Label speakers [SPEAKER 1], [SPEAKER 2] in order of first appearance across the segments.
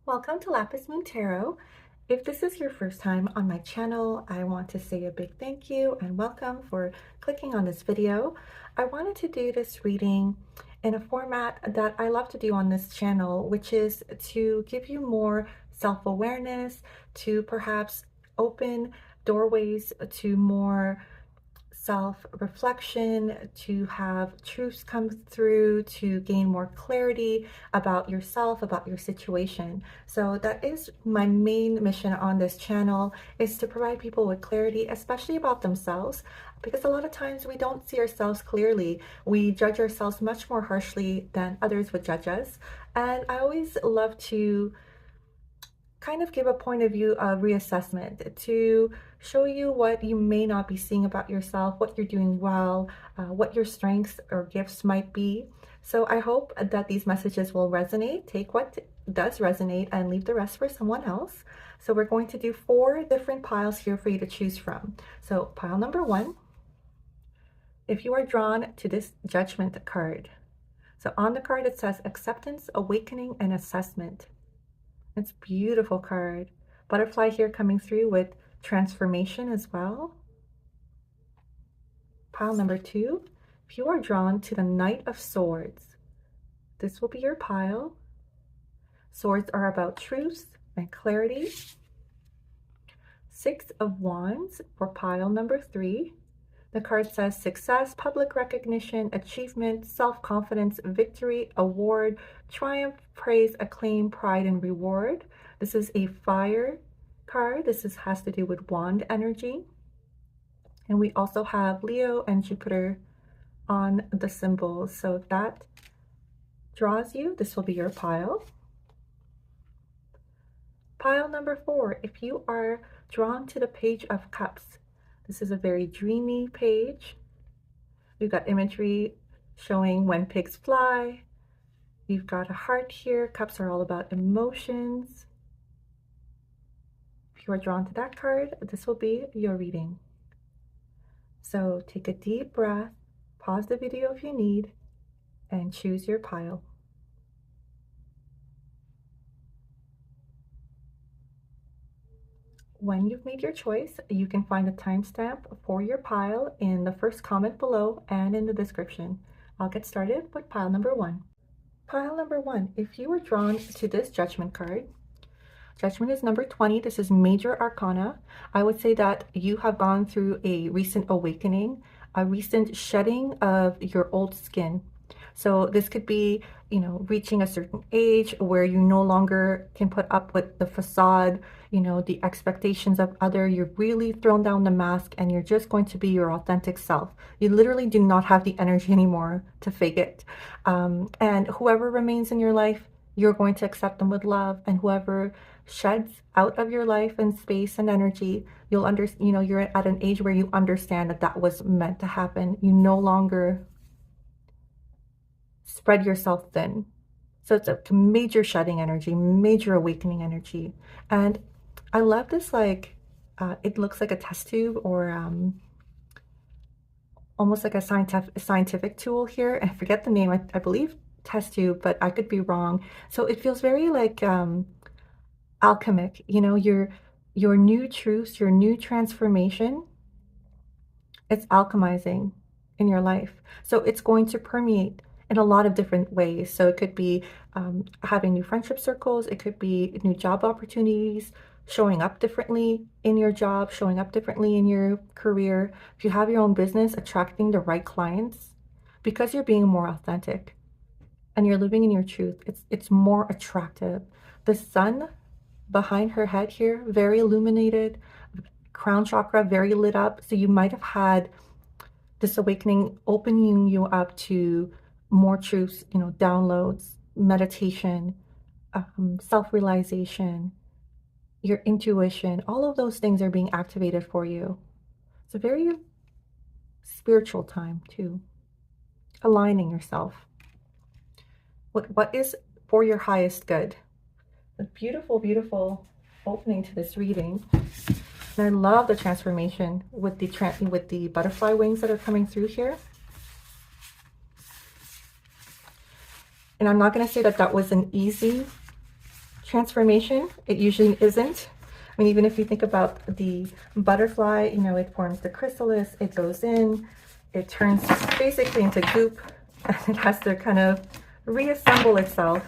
[SPEAKER 1] Welcome to Lapis Moon Tarot. If this is your first time on my channel, I want to say a big thank you and welcome for clicking on this video. I wanted to do this reading in a format that I love to do on this channel, which is to give you more self-awareness, to perhaps open doorways to more self-reflection, to have truths come through, to gain more clarity about yourself, about your situation. So that is my main mission on this channel, is to provide people with clarity, especially about themselves, because a lot of times we don't see ourselves clearly. We judge ourselves much more harshly than others would judge us. And I always love to kind of give a point of view of reassessment to show you what you may not be seeing about yourself, what you're doing well, what your strengths or gifts might be. So I hope that these messages will resonate. Take what does resonate and leave the rest for someone else. So we're going to do 4 different piles here for you to choose from. So pile number 1, if you are drawn to this judgment card. So on the card it says acceptance, awakening, and assessment. It's a beautiful card. Butterfly here coming through with transformation as well. Pile number 2, if you are drawn to the Knight of Swords, this will be your pile. Swords are about truth and clarity. 6 of Wands for pile number 3. The card says success, public recognition, achievement, self-confidence, victory, award, triumph, praise, acclaim, pride, and reward. This is a fire card. This has to do with wand energy. And we also have Leo and Jupiter on the symbols. So if that draws you, this will be your pile. Pile number 4, if you are drawn to the Page of Cups, this is a very dreamy page. We've got imagery showing when pigs fly. You've got a heart here. Cups are all about emotions. If you are drawn to that card, this will be your reading. So take a deep breath, pause the video if you need, and choose your pile. When you've made your choice, you can find a timestamp for your pile in the first comment below and in the description. I'll get started with pile number 1. Pile number 1, if you were drawn to this judgment card, judgment is number 20. This is major arcana. I would say that you have gone through a recent awakening, a recent shedding of your old skin. So this could be, reaching a certain age where you no longer can put up with the facade, the expectations of other. You've really thrown down the mask and you're just going to be your authentic self. You literally do not have the energy anymore to fake it. And whoever remains in your life, you're going to accept them with love. And whoever sheds out of your life and space and energy, you're at an age where you understand that that was meant to happen. You no longer spread yourself thin. So it's a major shedding energy, major awakening energy. And I love this, it looks like a test tube or almost like a scientific tool here. I forget the name, I believe test tube, but I could be wrong. So it feels very like alchemic, your new truths, your new transformation, it's alchemizing in your life. So it's going to permeate in a lot of different ways. So it could be having new friendship circles. It could be new job opportunities, showing up differently in your job, showing up differently in your career. If you have your own business, attracting the right clients because you're being more authentic and you're living in your truth. It's more attractive. The sun behind her head here, very illuminated, crown chakra, very lit up. So you might have had this awakening opening you up to more truths, downloads, meditation, self-realization, your intuition, all of those things are being activated for you. It's a very spiritual time too. Aligning yourself. What is for your highest good? A beautiful, beautiful opening to this reading. And I love the transformation with the butterfly wings that are coming through here. And I'm not going to say that that was an easy transformation. It usually isn't. I mean, even if you think about the butterfly, you know, it forms the chrysalis, it goes in, it turns basically into goop, and it has to kind of reassemble itself.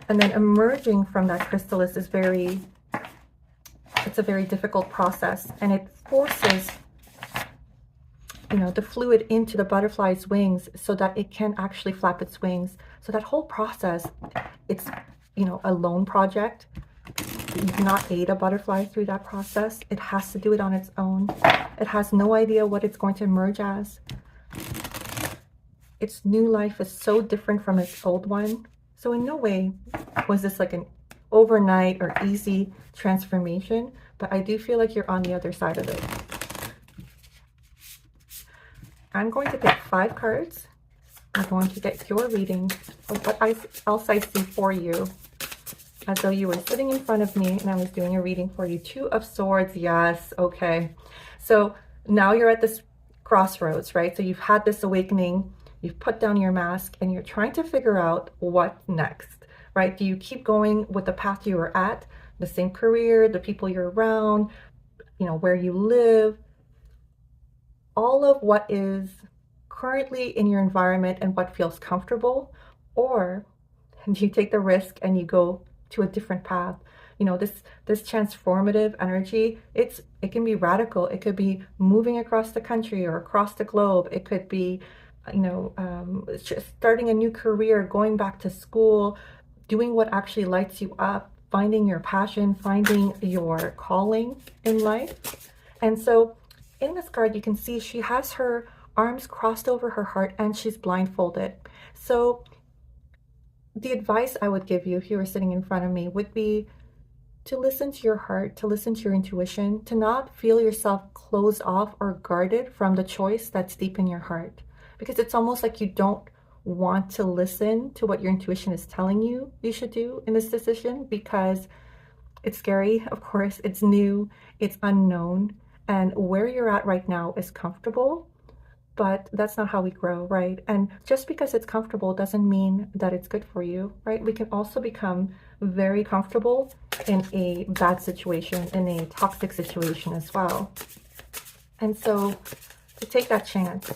[SPEAKER 1] And then emerging from that chrysalis is it's a very difficult process, and it forces, you know, the fluid into the butterfly's wings so that it can actually flap its wings. So that whole process, it's, you know, a lone project. You cannot aid a butterfly through that process. It has to do it on its own. It has no idea what it's going to emerge as. Its new life is so different from its old one. So in no way was this like an overnight or easy transformation, but I do feel like you're on the other side of it. I'm going to pick 5 cards. I'm going to get your reading of what else I see for you, as though you were sitting in front of me and I was doing a reading for you. 2 of Swords, yes, okay. So now you're at this crossroads, right? So you've had this awakening, you've put down your mask, and you're trying to figure out what next, right? Do you keep going with the path you were at, the same career, the people you're around, you know, where you live, all of what is currently in your environment and what feels comfortable? Or do you take the risk and you go to a different path? You know, this transformative energy, it can be radical. It could be moving across the country or across the globe. It could be, you know, just starting a new career, going back to school, doing what actually lights you up, finding your passion, finding your calling in life. And so in this card, you can see she has her arms crossed over her heart and she's blindfolded. So the advice I would give you if you were sitting in front of me would be to listen to your heart, to listen to your intuition, to not feel yourself closed off or guarded from the choice that's deep in your heart. Because it's almost like you don't want to listen to what your intuition is telling you should do in this decision, because it's scary, of course, it's new, it's unknown, and where you're at right now is comfortable. But that's not how we grow, right? And just because it's comfortable doesn't mean that it's good for you, right? We can also become very comfortable in a bad situation, in a toxic situation as well. And so to take that chance,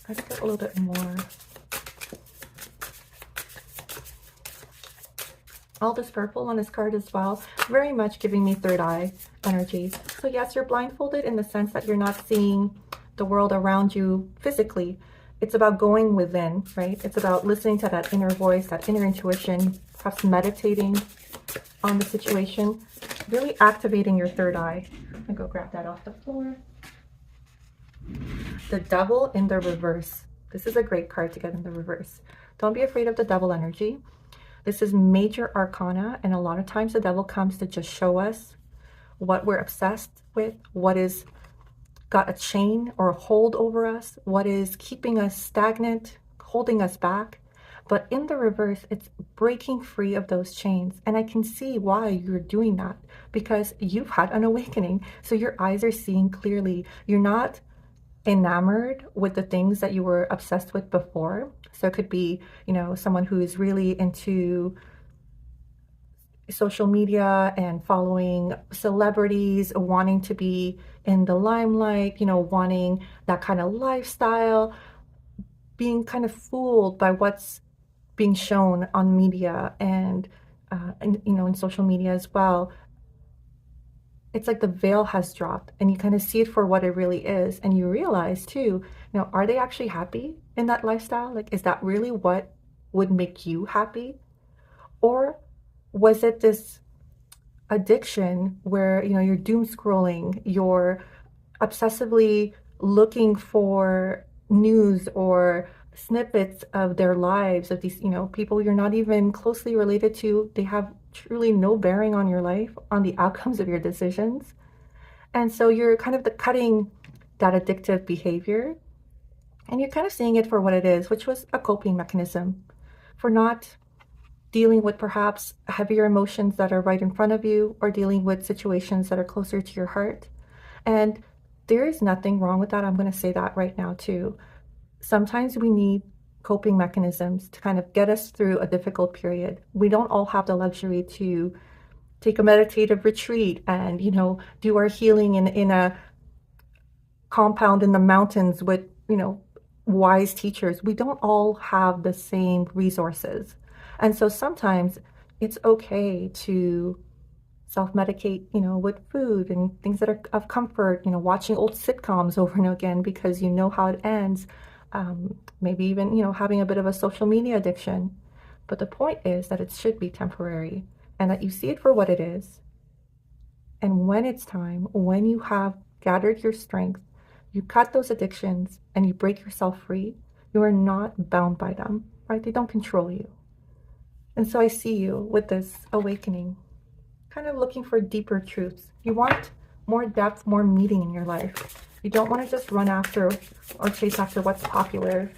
[SPEAKER 1] let's get a little bit more. All this purple on this card as well, very much giving me third eye energy. So yes, you're blindfolded in the sense that you're not seeing the world around you physically. It's about going within, right? It's about listening to that inner voice, that inner intuition, perhaps meditating on the situation, really activating your third eye. I'm gonna go grab that off the floor. The Devil in the reverse. This is a great card to get in the reverse. Don't be afraid of the devil energy. This is major arcana, and a lot of times the devil comes to just show us what we're obsessed with, what is got a chain or a hold over us, what is keeping us stagnant, holding us back. But in the reverse, it's breaking free of those chains. And I can see why you're doing that, because you've had an awakening. So your eyes are seeing clearly. You're not enamored with the things that you were obsessed with before. So it could be, you know, someone who is really into social media and following celebrities, wanting to be in the limelight, you know, wanting that kind of lifestyle, being kind of fooled by what's being shown on media and you know, in social media as well. It's like the veil has dropped and you kind of see it for what it really is. And you realize too, you know, are they actually happy in that lifestyle? Like, is that really what would make you happy? Or was it this addiction where, you know, you're doom scrolling, you're obsessively looking for news or snippets of their lives, of these, you know, people you're not even closely related to. They have truly no bearing on your life, on the outcomes of your decisions. And so you're kind of cutting that addictive behavior, and you're kind of seeing it for what it is, which was a coping mechanism for not dealing with perhaps heavier emotions that are right in front of you, or dealing with situations that are closer to your heart. And there is nothing wrong with that. I'm going to say that right now too. Sometimes we need coping mechanisms to kind of get us through a difficult period. We don't all have the luxury to take a meditative retreat and, do our healing in a compound in the mountains with, wise teachers. We don't all have the same resources. And so sometimes it's okay to self-medicate, with food and things that are of comfort, watching old sitcoms over and again because you know how it ends. Maybe even, having a bit of a social media addiction. But the point is that it should be temporary and that you see it for what it is. And when it's time, when you have gathered your strength, you cut those addictions and you break yourself free, you are not bound by them, right? They don't control you. And so I see you with this awakening, kind of looking for deeper truths. You want more depth, more meaning in your life. You don't want to just run after or chase after what's popular,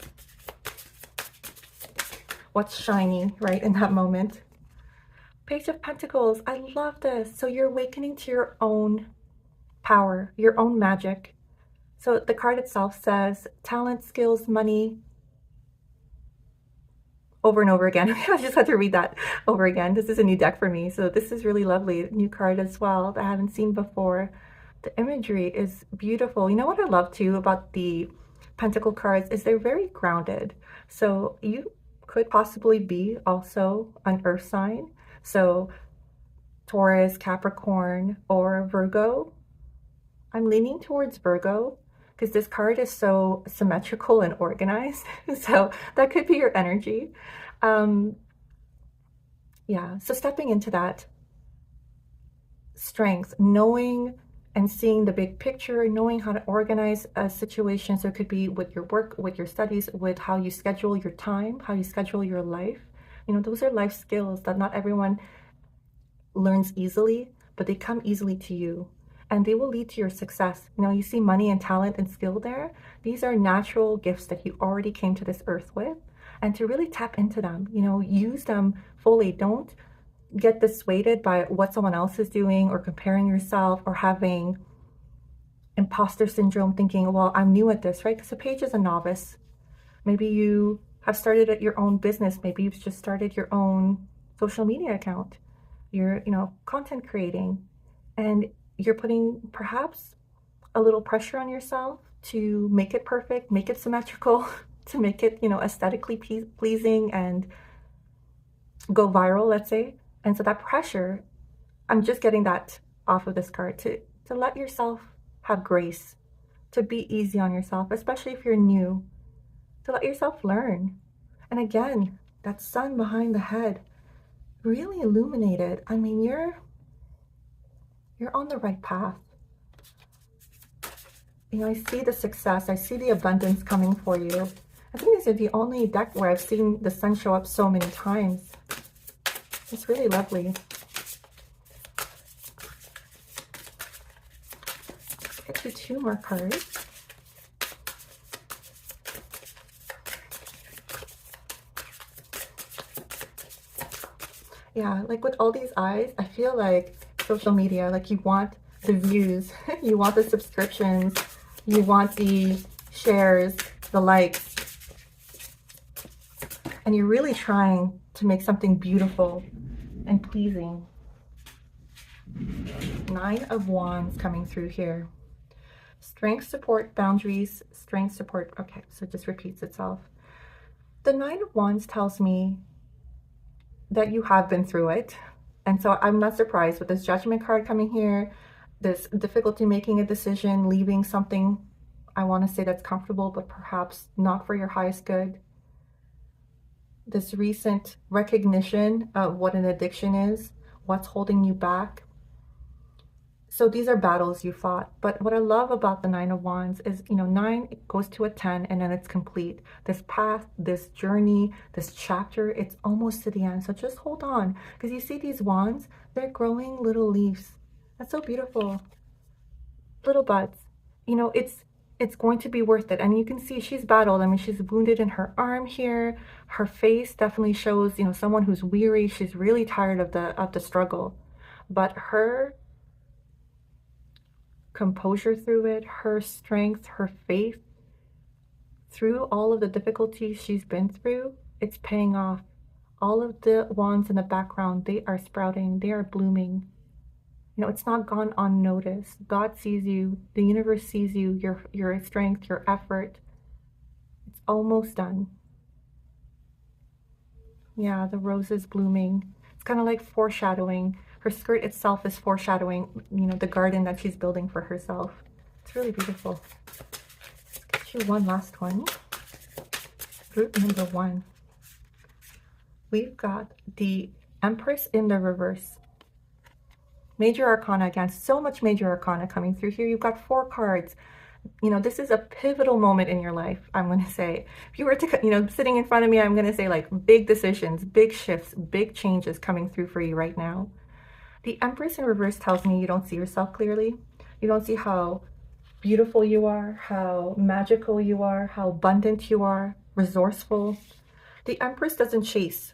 [SPEAKER 1] what's shiny, right, in that moment. Page of Pentacles, I love this. So you're awakening to your own power, your own magic. So the card itself says talent, skills, money, over and over again. I just had to read that over again. This is a new deck for me, so this is really lovely. New card as well that I haven't seen before. The imagery is beautiful. You know what I love too about the Pentacle cards is they're very grounded. So you could possibly be also an earth sign. So Taurus, Capricorn, or Virgo. I'm leaning towards Virgo because this card is so symmetrical and organized. So that could be your energy. Yeah, so stepping into that strength, knowing and seeing the big picture, knowing how to organize a situation. So it could be with your work, with your studies, with how you schedule your time, how you schedule your life. Those are life skills that not everyone learns easily, but they come easily to you and they will lead to your success. You see money and talent and skill there. These are natural gifts that you already came to this earth with, and to really tap into them, use them fully. Don't get dissuaded by what someone else is doing or comparing yourself or having imposter syndrome thinking, well, I'm new at this, right? Because a page is a novice. Maybe you have started at your own business. Maybe you've just started your own social media account. You're, content creating, and you're putting perhaps a little pressure on yourself to make it perfect, make it symmetrical, to make it, aesthetically pleasing and go viral, let's say. And so that pressure, I'm just getting that off of this card, to let yourself have grace, to be easy on yourself, especially if you're new, to let yourself learn. And again, that sun behind the head, really illuminated. I mean, you're on the right path. I see the success. I see the abundance coming for you. I think this is the only deck where I've seen the sun show up so many times. It's really lovely. Get you 2 more cards. Yeah, like with all these eyes, I feel like social media, like you want the views, you want the subscriptions, you want the shares, the likes, and you're really trying to make something beautiful and pleasing. 9 of Wands coming through here. Strength, support, boundaries, strength, support. Okay, so it just repeats itself. The 9 of Wands tells me that you have been through it. And so I'm not surprised with this Judgment card coming here, this difficulty making a decision, leaving something, I want to say, that's comfortable, but perhaps not for your highest good. This recent recognition of what an addiction is, what's holding you back. So these are battles you fought. But what I love about the 9 of Wands is, 9 goes to a 10 and then it's complete. This path, this journey, this chapter, it's almost to the end. So just hold on, because you see these wands, they're growing little leaves. That's so beautiful. Little buds. It's going to be worth it. And you can see she's battled. I mean, she's wounded in her arm here. Her face definitely shows, someone who's weary. She's really tired of the struggle. But her composure through it, her strength, her faith, through all of the difficulties she's been through, it's paying off. All of the wands in the background, they are sprouting, they are blooming. You know, it's not gone unnoticed. God sees you, the universe sees you, your strength, your effort. It's almost done. Yeah, the rose is blooming. It's kind of like foreshadowing. Her skirt itself is foreshadowing, you know, the garden that she's building for herself. It's really beautiful. Let's get you one last one. Group number 1. We've got the Empress in the reverse. Major Arcana again, so much Major Arcana coming through here. You've got 4 cards. You know, this is a pivotal moment in your life, I'm going to say. If you were to, you know, sitting in front of me, I'm going to say like big decisions, big shifts, big changes coming through for you right now. The Empress in reverse tells me you don't see yourself clearly. You don't see how beautiful you are, how magical you are, how abundant you are, resourceful. The Empress doesn't chase.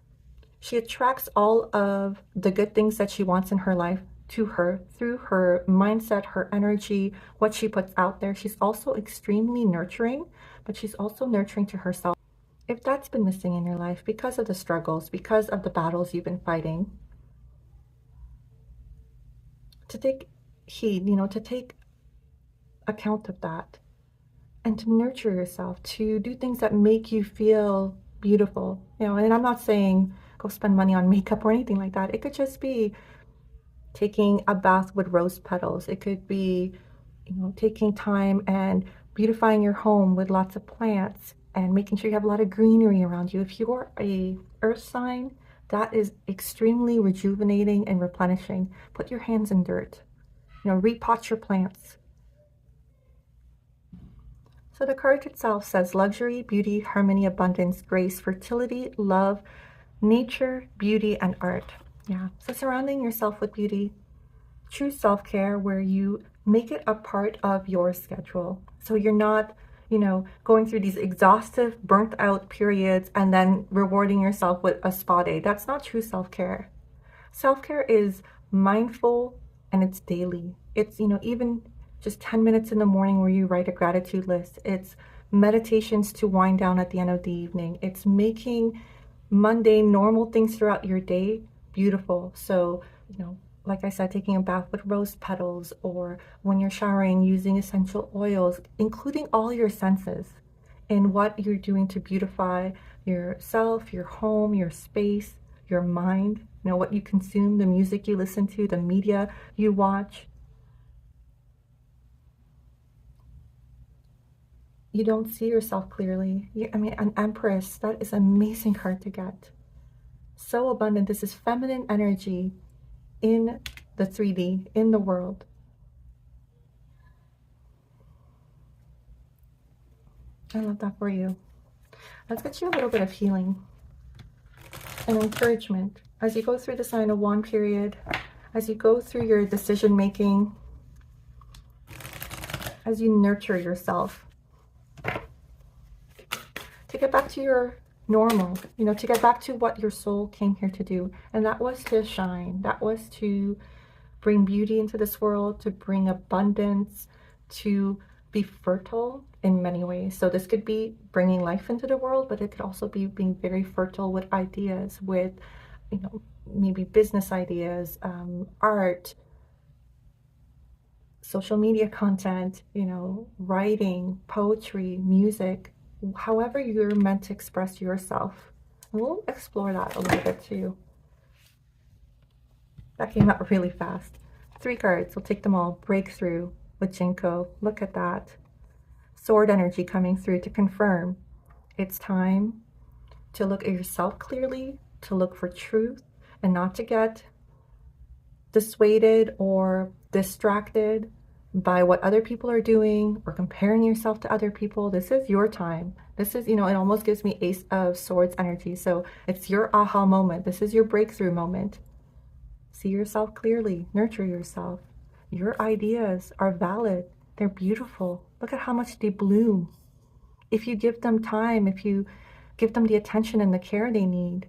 [SPEAKER 1] She attracts all of the good things that she wants in her life to her through her mindset, her energy, what she puts out there. She's also extremely nurturing, but she's also nurturing to herself. If that's been missing in your life because of the struggles, because of the battles you've been fighting, to take heed, you know, to take account of that and to nurture yourself, to do things that make you feel beautiful. You know, and I'm not saying go spend money on makeup or anything like that. It could just be taking a bath with rose petals. It could be, you know, taking time and beautifying your home with lots of plants and making sure you have a lot of greenery around you. If you're a earth sign, that is extremely rejuvenating and replenishing. Put your hands in dirt. You know, repot your plants. So the card itself says luxury, beauty, harmony, abundance, grace, fertility, love, nature, beauty, and art. Yeah, so surrounding yourself with beauty, true self-care where you make it a part of your schedule. So you're not, you know, going through these exhaustive, burnt out periods and then rewarding yourself with a spa day. That's not true self-care. Self-care is mindful and it's daily. It's, you know, even just 10 minutes in the morning where you write a gratitude list. It's meditations to wind down at the end of the evening. It's making mundane, normal things throughout your day beautiful. So, you know, like I said, taking a bath with rose petals, or when you're showering, using essential oils, including all your senses in what you're doing to beautify yourself, your home, your space, your mind, you know, what you consume, the music you listen to, the media you watch. You don't see yourself clearly. I mean, an Empress, that is an amazing card to get. So abundant. This is feminine energy in the 3D, in the world. I love that for you. Let's get you a little bit of healing and encouragement as you go through the sign of wand period, as you go through your decision making, as you nurture yourself to get back to your normal, you know, to get back to what your soul came here to do. And that was to shine. That was to bring beauty into this world, to bring abundance, to be fertile in many ways. So this could be bringing life into the world, but it could also be being very fertile with ideas, with, you know, maybe business ideas, art, social media content, you know, writing, poetry, music, however you're meant to express yourself. And we'll explore that a little bit too. That came out really fast. 3 cards, we'll take them all. Breakthrough with Jinko. Look at that. Sword energy coming through to confirm it's time to look at yourself clearly, to look for truth, and not to get dissuaded or distracted by what other people are doing or comparing yourself to other people. This is your time. This is, you know, it almost gives me Ace of Swords energy. So it's your aha moment. This is your breakthrough moment. See yourself clearly. Nurture yourself. Your ideas are valid. They're beautiful. Look at how much they bloom. If you give them time, if you give them the attention and the care they need.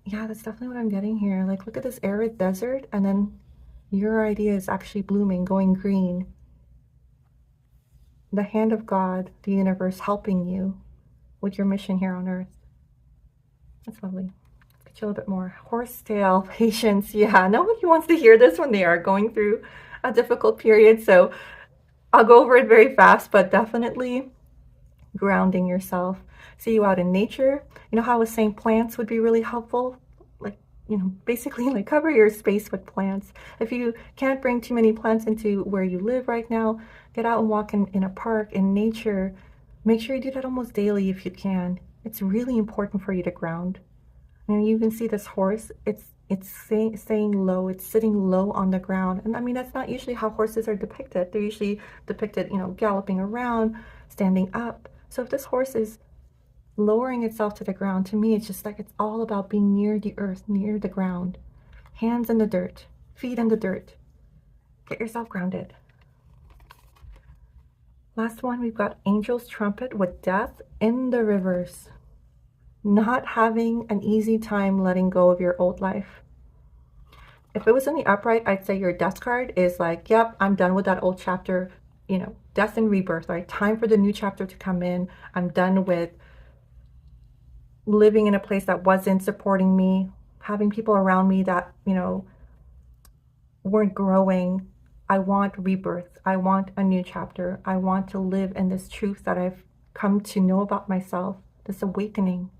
[SPEAKER 1] Yeah, that's definitely what I'm getting here. Like, look at this arid desert, and then your idea is actually blooming, going green. the hand of God, the universe, helping you with your mission here on Earth. That's lovely. Let's get you a little bit more. Horsetail, patience. Yeah, nobody wants to hear this when they are going through a difficult period. So I'll go over it very fast, but definitely grounding yourself. See you out in nature. You know how I was saying plants would be really helpful? Like, basically like cover your space with plants. If you can't bring too many plants into where you live right now, get out and walk in a park, in nature. Make sure you do that almost daily if you can. It's really important for you to ground. And you can see this horse, it's staying low, it's sitting low on the ground. And I mean, that's not usually how horses are depicted. They're usually depicted, galloping around, standing up. So if this horse is lowering itself to the ground, to me, it's just like it's all about being near the earth, near the ground. Hands in the dirt, feet in the dirt. Get yourself grounded. Last one, we've got Angel's Trumpet with death in the reverse. Not having an easy time letting go of your old life. If it was in the upright, I'd say your death card is like, yep, I'm done with that old chapter, death and rebirth, right? Time for the new chapter to come in. I'm done with living in a place that wasn't supporting me, having people around me that, weren't growing. I want rebirth. I want a new chapter. I want to live in this truth that I've come to know about myself, this awakening.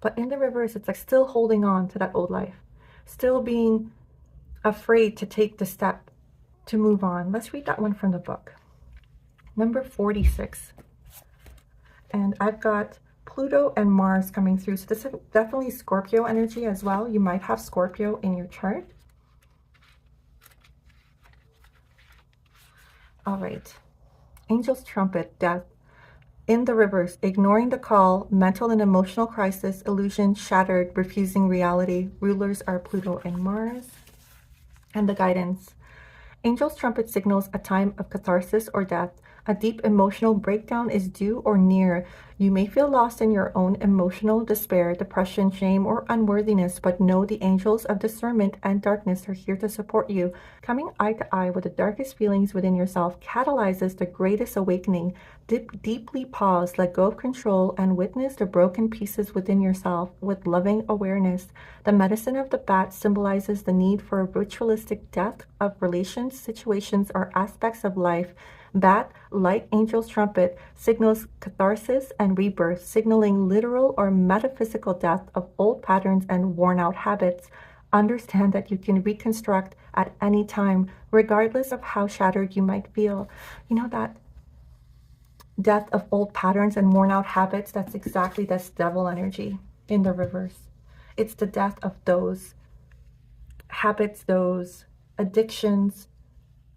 [SPEAKER 1] But in the reverse, it's like still holding on to that old life, still being afraid to take the step to move on. Let's read that one from the book. Number 46. And I've got Pluto and Mars coming through. So this is definitely Scorpio energy as well. You might have Scorpio in your chart. All right. Angel's Trumpet, death. In the reverse, ignoring the call, mental and emotional crisis, illusion shattered, refusing reality. Rulers are Pluto and Mars. And the guidance. Angel's Trumpet signals a time of catharsis or death. A deep emotional breakdown is due or near. You may feel lost in your own emotional despair, depression, shame, or unworthiness, but know the angels of discernment and darkness are here to support you. Coming eye to eye with the darkest feelings within yourself catalyzes the greatest awakening. Deeply pause, let go of control, and witness the broken pieces within yourself with loving awareness. The medicine of the bat symbolizes the need for a ritualistic death of relations, situations, or aspects of life. Bat, like Angel's Trumpet, signals catharsis and rebirth, signaling literal or metaphysical death of old patterns and worn-out habits. Understand that you can reconstruct at any time, regardless of how shattered you might feel. That death of old patterns and worn-out habits, that's exactly this devil energy in the reverse. It's the death of those habits, those addictions,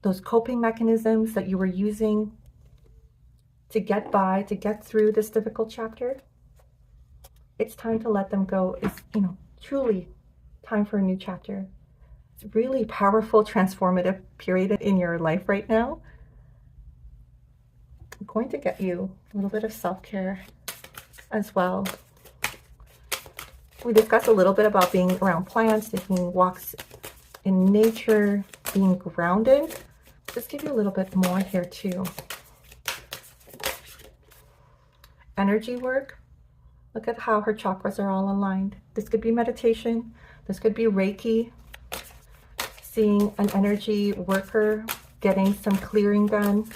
[SPEAKER 1] those coping mechanisms that you were using to get by, to get through this difficult chapter. It's time to let them go. It's, truly time for a new chapter. It's a really powerful, transformative period in your life right now. I'm going to get you a little bit of self-care as well. We discussed a little bit about being around plants, taking walks in nature, being grounded. Just give you a little bit more here too. Energy work. Look at how her chakras are all aligned. This could be meditation. This could be Reiki. Seeing an energy worker getting some clearing done.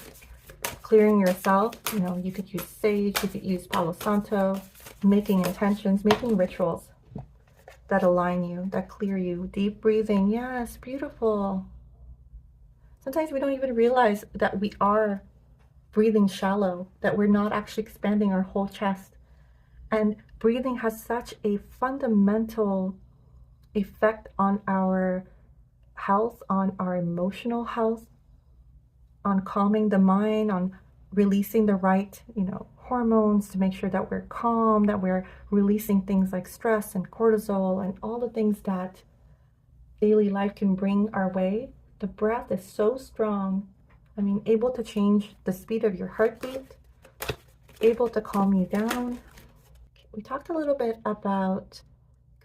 [SPEAKER 1] Clearing yourself. You could use sage. You could use Palo Santo. Making intentions, making rituals that align you, that clear you. Deep breathing. Yes, beautiful. Sometimes we don't even realize that we are breathing shallow, that we're not actually expanding our whole chest. And breathing has such a fundamental effect on our health, on our emotional health, on calming the mind, on releasing the right, hormones to make sure that we're calm, that we're releasing things like stress and cortisol and all the things that daily life can bring our way. The breath is so strong. Able to change the speed of your heartbeat, able to calm you down. We talked a little bit about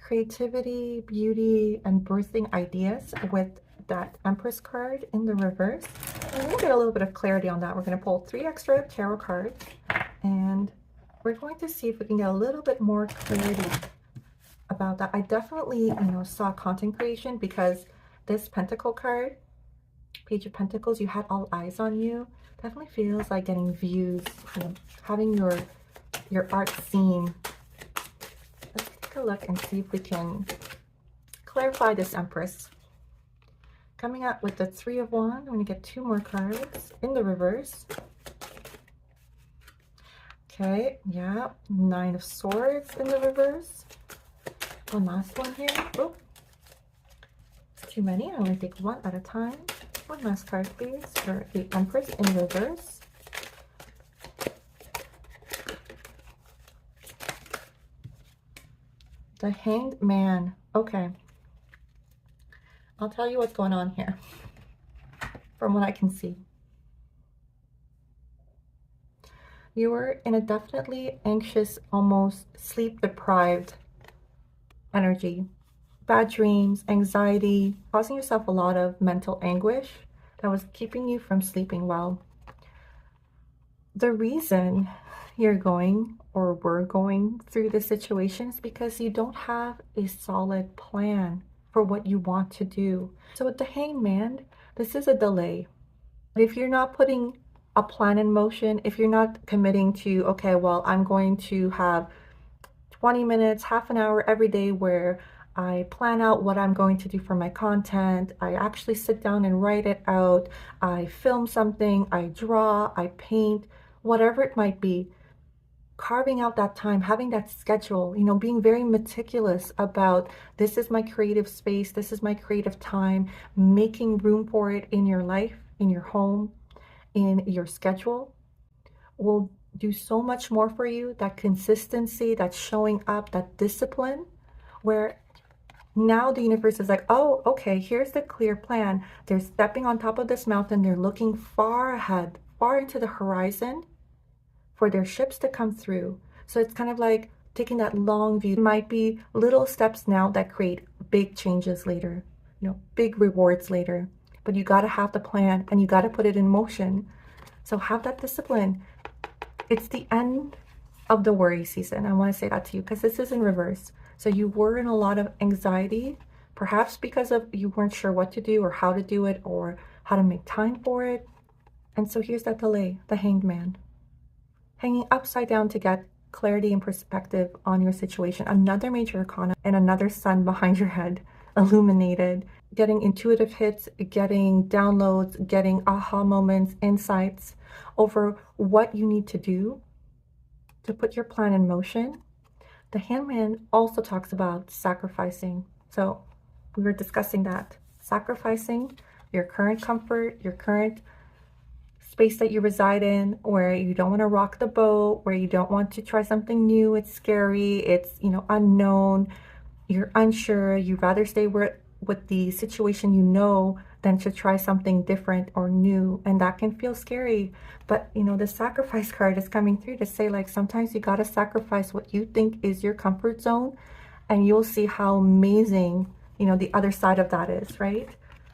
[SPEAKER 1] creativity, beauty, and birthing ideas with that Empress card in the reverse. And we're going to get a little bit of clarity on that. We're going to pull 3 extra tarot cards, and we're going to see if we can get a little bit more clarity about that. I definitely, saw content creation, because this Pentacle card, Page of Pentacles, you had all eyes on you. Definitely feels like getting views, having your art seen. Let's take a look and see if we can clarify this Empress. Coming out with the 3 of Wands, I'm going to get 2 more cards in the reverse. Okay, yeah, 9 of Swords in the reverse. One last one here. Oh, it's too many. I'm going to take one at a time. One last card, please, for the Empress in reverse. The Hanged Man. Okay. I'll tell you what's going on here from what I can see. You were in a definitely anxious, almost sleep-deprived energy. Bad dreams, anxiety, causing yourself a lot of mental anguish that was keeping you from sleeping well. The reason you're going, or were going through this situation, is because you don't have a solid plan for what you want to do. So with the Hangman, this is a delay. If you're not putting a plan in motion, if you're not committing to, okay, well, I'm going to have 20 minutes, half an hour every day where I plan out what I'm going to do for my content, I actually sit down and write it out, I film something, I draw, I paint, whatever it might be, carving out that time, having that schedule, being very meticulous about, this is my creative space, this is my creative time, making room for it in your life, in your home, in your schedule, will do so much more for you. That consistency, that showing up, that discipline, where now the universe is like, oh, okay, here's the clear plan. They're stepping on top of this mountain. They're looking far ahead, far into the horizon for their ships to come through. So it's kind of like taking that long view. It might be little steps now that create big changes later, big rewards later. But you got to have the plan, and you got to put it in motion. So have that discipline. It's the end of the worry season. I want to say that to you, because this is in reverse. So you were in a lot of anxiety, perhaps because of you weren't sure what to do or how to do it or how to make time for it. And so here's that delay, the Hanged Man, hanging upside down to get clarity and perspective on your situation. Another major arcana and another sun behind your head, illuminated, getting intuitive hits, getting downloads, getting aha moments, insights over what you need to do to put your plan in motion. The Hangman also talks about sacrificing. So we were discussing that. Sacrificing your current comfort, your current space that you reside in, where you don't want to rock the boat, where you don't want to try something new, it's scary, it's unknown, you're unsure, you'd rather stay with the situation than to try something different or new, and that can feel scary. But the sacrifice card is coming through to say, like, sometimes you got to sacrifice what you think is your comfort zone, and you'll see how amazing the other side of that is, right?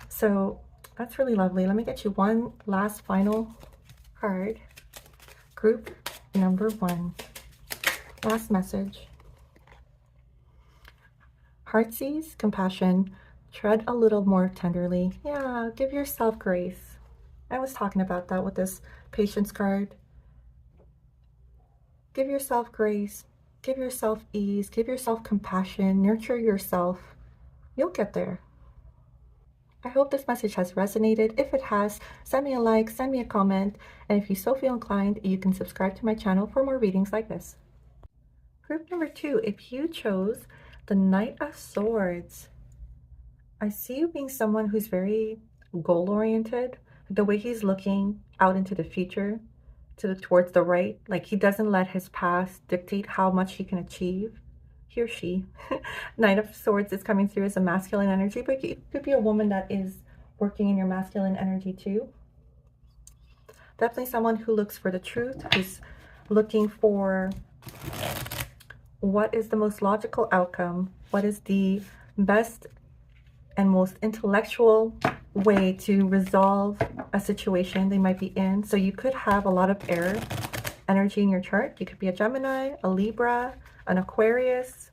[SPEAKER 1] So that's really lovely. Let me get you one last final card. Group number 1. Last message. Heartsease, compassion, tread a little more tenderly. Yeah, give yourself grace. I was talking about that with this patience card. Give yourself grace. Give yourself ease. Give yourself compassion. Nurture yourself. You'll get there. I hope this message has resonated. If it has, send me a like, send me a comment, and if you so feel inclined, you can subscribe to my channel for more readings like this. Group number 2, if you chose the Knight of Swords, I see you being someone who's very goal-oriented. The way he's looking out into the future, towards the right, like he doesn't let his past dictate how much he can achieve. He or she. Knight of Swords is coming through as a masculine energy, but it could be a woman that is working in your masculine energy too. Definitely someone who looks for the truth, who's looking for what is the most logical outcome, what is the best and most intellectual way to resolve a situation they might be in. So you could have a lot of air energy in your chart. You could be a Gemini, a Libra, an Aquarius.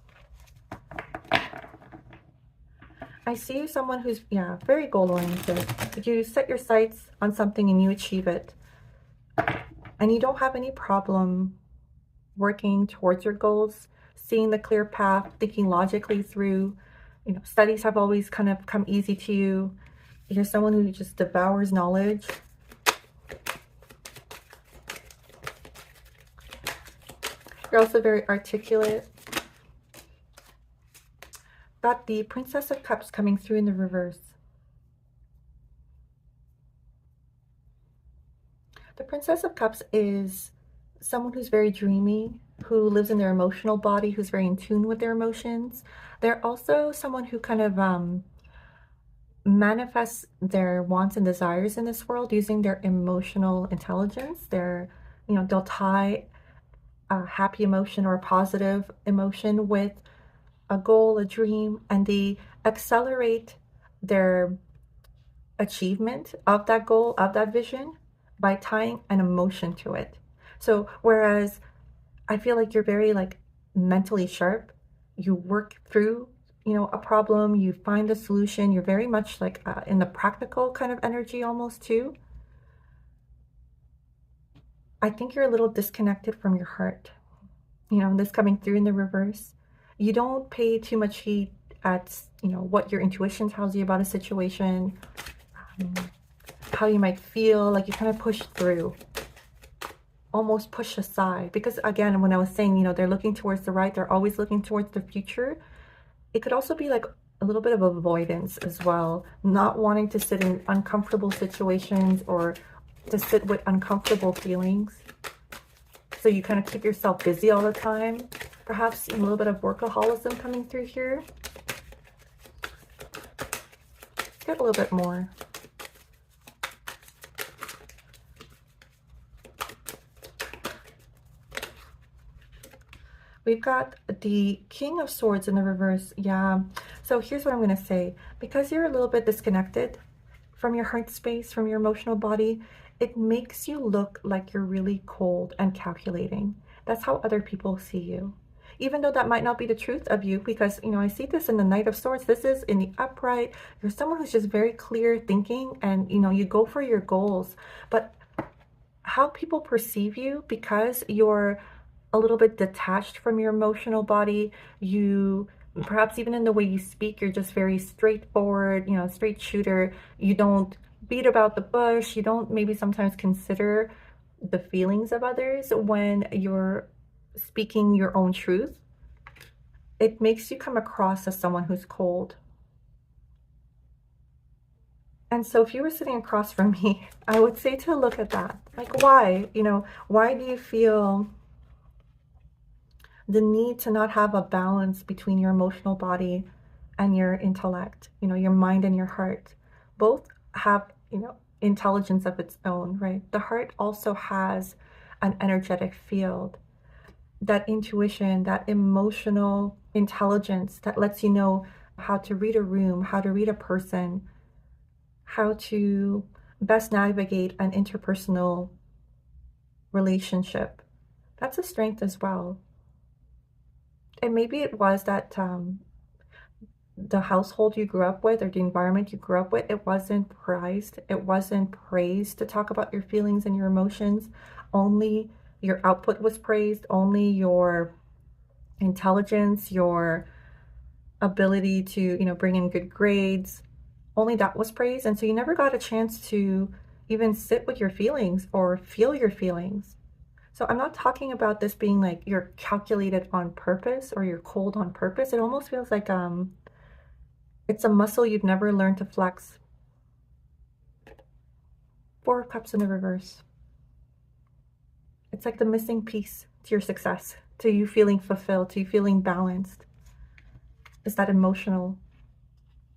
[SPEAKER 1] I see you someone who's, yeah, very goal-oriented. You set your sights on something and you achieve it. And you don't have any problem working towards your goals, seeing the clear path, thinking logically through. You know, studies have always kind of come easy to you. You're someone who just devours knowledge. You're also very articulate. Got the Princess of Cups coming through in the reverse. The Princess of Cups is someone who's very dreamy, who lives in their emotional body, who's very in tune with their emotions. They're also someone who kind of manifests their wants and desires in this world using their emotional intelligence. They'll tie a happy emotion or a positive emotion with a goal, a dream, and they accelerate their achievement of that goal, of that vision, by tying an emotion to it. So whereas I feel like you're very like mentally sharp, you work through, a problem, you find a solution, you're very much like in the practical kind of energy almost too. I think you're a little disconnected from your heart. This coming through in the reverse. You don't pay too much heed at, what your intuition tells you about a situation, how you might feel, like you kind of push through, almost push aside. Because again, when I was saying, they're looking towards the right, they're always looking towards the future. It could also be like a little bit of avoidance as well, not wanting to sit in uncomfortable situations or to sit with uncomfortable feelings. So you kind of keep yourself busy all the time. Perhaps a little bit of workaholism coming through here. Get a little bit more. We've got the King of Swords in the reverse. Yeah. So here's what I'm going to say. Because you're a little bit disconnected from your heart space, from your emotional body, it makes you look like you're really cold and calculating. That's how other people see you. Even though that might not be the truth of you, because, I see this in the Knight of Swords. This is in the upright. You're someone who's just very clear thinking and, you go for your goals. But how people perceive you, because you're a little bit detached from your emotional body, you perhaps even in the way you speak, you're just very straightforward, straight shooter. You don't beat about the bush. You don't maybe sometimes consider the feelings of others when you're speaking your own truth. It makes you come across as someone who's cold. And so if you were sitting across from me, I would say to look at that. Like, why? Why do you feel the need to not have a balance between your emotional body and your intellect, your mind and your heart? Both have, intelligence of its own, right? The heart also has an energetic field, that intuition, that emotional intelligence that lets you know how to read a room, how to read a person, how to best navigate an interpersonal relationship. That's a strength as well. And maybe it was that the household you grew up with or the environment you grew up with, it wasn't prized. It wasn't praised to talk about your feelings and your emotions. Only your output was praised. Only your intelligence, your ability to, bring in good grades, only that was praised. And so you never got a chance to even sit with your feelings or feel your feelings. So I'm not talking about this being like you're calculated on purpose or you're cold on purpose. It almost feels like it's a muscle you've never learned to flex. Four of Cups in the reverse. It's like the missing piece to your success, to you feeling fulfilled, to you feeling balanced. Is that emotional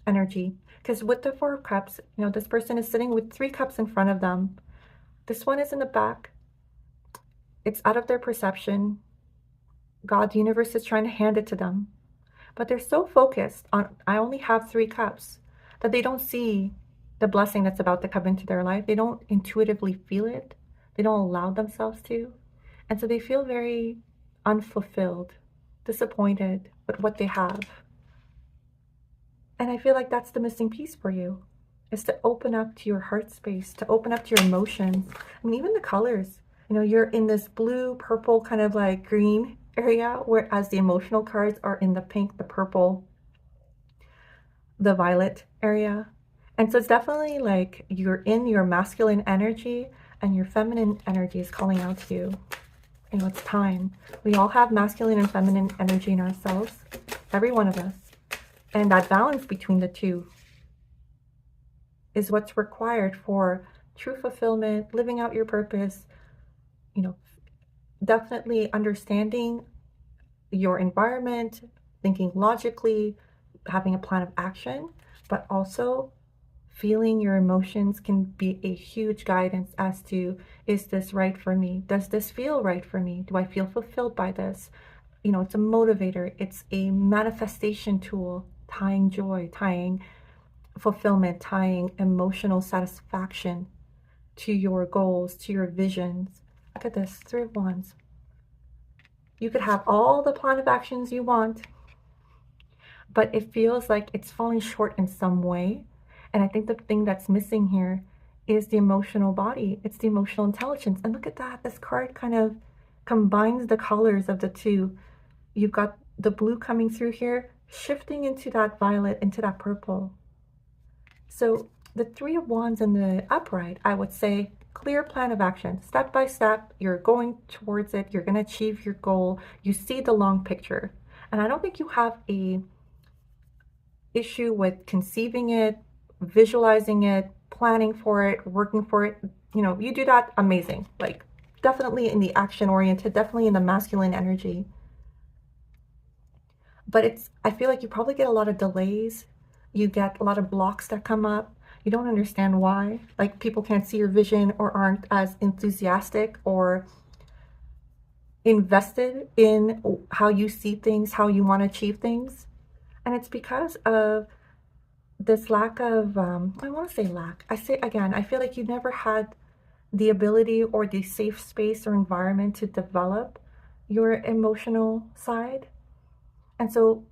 [SPEAKER 1] energy. Because with the Four of Cups, this person is sitting with 3 cups in front of them. This one is in the back. It's out of their perception. God, the universe is trying to hand it to them. But they're so focused on, I only have 3 cups, that they don't see the blessing that's about to come into their life. They don't intuitively feel it. They don't allow themselves to. And so they feel very unfulfilled, disappointed with what they have. And I feel like that's the missing piece for you, is to open up to your heart space, to open up to your emotions. I mean, even the colors. You know, you're in this blue, purple, kind of like green area, whereas the emotional cards are in the pink, the purple, the violet area. And so it's definitely like you're in your masculine energy and your feminine energy is calling out to you. You know, it's time. We all have masculine and feminine energy in ourselves, every one of us. And that balance between the two is what's required for true fulfillment, living out your purpose, you know, definitely understanding your environment, thinking logically, having a plan of action, but also feeling your emotions can be a huge guidance as to, is this right for me? Does this feel right for me? Do I feel fulfilled by this? You know, it's a motivator. It's a manifestation tool, tying joy, tying fulfillment, tying emotional satisfaction to your goals, to your visions. Look at this, Three of Wands. You could have all the plan of actions you want, but it feels like it's falling short in some way. And I think the thing that's missing here is the emotional body. It's the emotional intelligence. And look at that. This card kind of combines the colors of the two. You've got the blue coming through here, shifting into that violet, into that purple. So the Three of Wands in the upright, I would say, clear plan of action. Step by step, you're going towards it. You're going to achieve your goal. You see the long picture. And I don't think you have a issue with conceiving it, visualizing it, planning for it, working for it. You know, you do that, amazing. Like, definitely in the action oriented, definitely in the masculine energy. But I feel like you probably get a lot of delays. You get a lot of blocks that come up. You don't understand why. Like, people can't see your vision or aren't as enthusiastic or invested in how you see things, how you want to achieve things. And it's because of this lack of, I want to say lack. I say again, I feel like you never had the ability or the safe space or environment to develop your emotional side. And so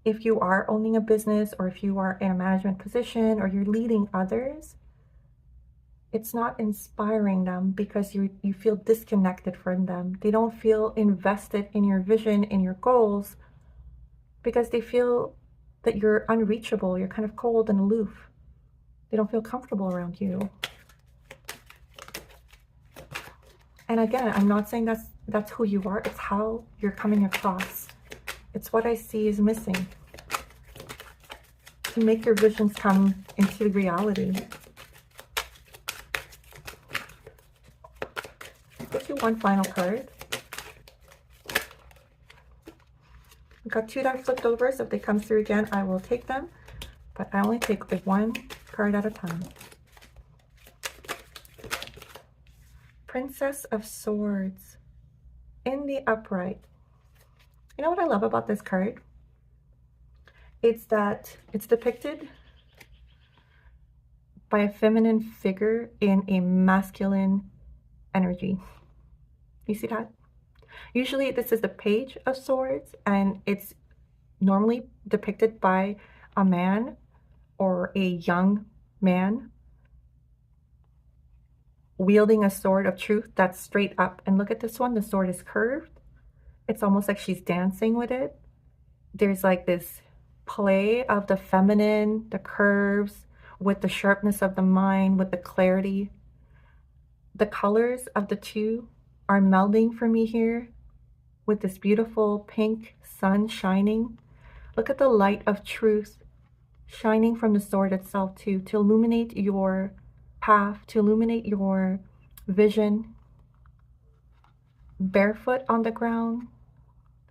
[SPEAKER 1] if you are owning a business, or if you are in a management position, or you're leading others, it's not inspiring them because you feel disconnected from them. They don't feel invested in your vision, in your goals, because they feel that you're unreachable. You're kind of cold and aloof. They don't feel comfortable around you. And again, I'm not saying that's who you are. It's how you're coming across. It's what I see is missing to make your visions come into reality. Get you one final card. We've got two that flipped over, so if they come through again, I will take them. But I only take one card at a time. Princess of Swords in the upright. You know what I love about this card? It's that it's depicted by a feminine figure in a masculine energy. You see that? Usually this is the Page of Swords, and it's normally depicted by a man or a young man wielding a sword of truth that's straight up. And look at this one, the sword is curved. It's almost like she's dancing with it. There's like this play of the feminine, the curves, with the sharpness of the mind, with the clarity. The colors of the two are melding for me here with this beautiful pink sun shining. Look at the light of truth shining from the sword itself too, to illuminate your path, to illuminate your vision. Barefoot on the ground,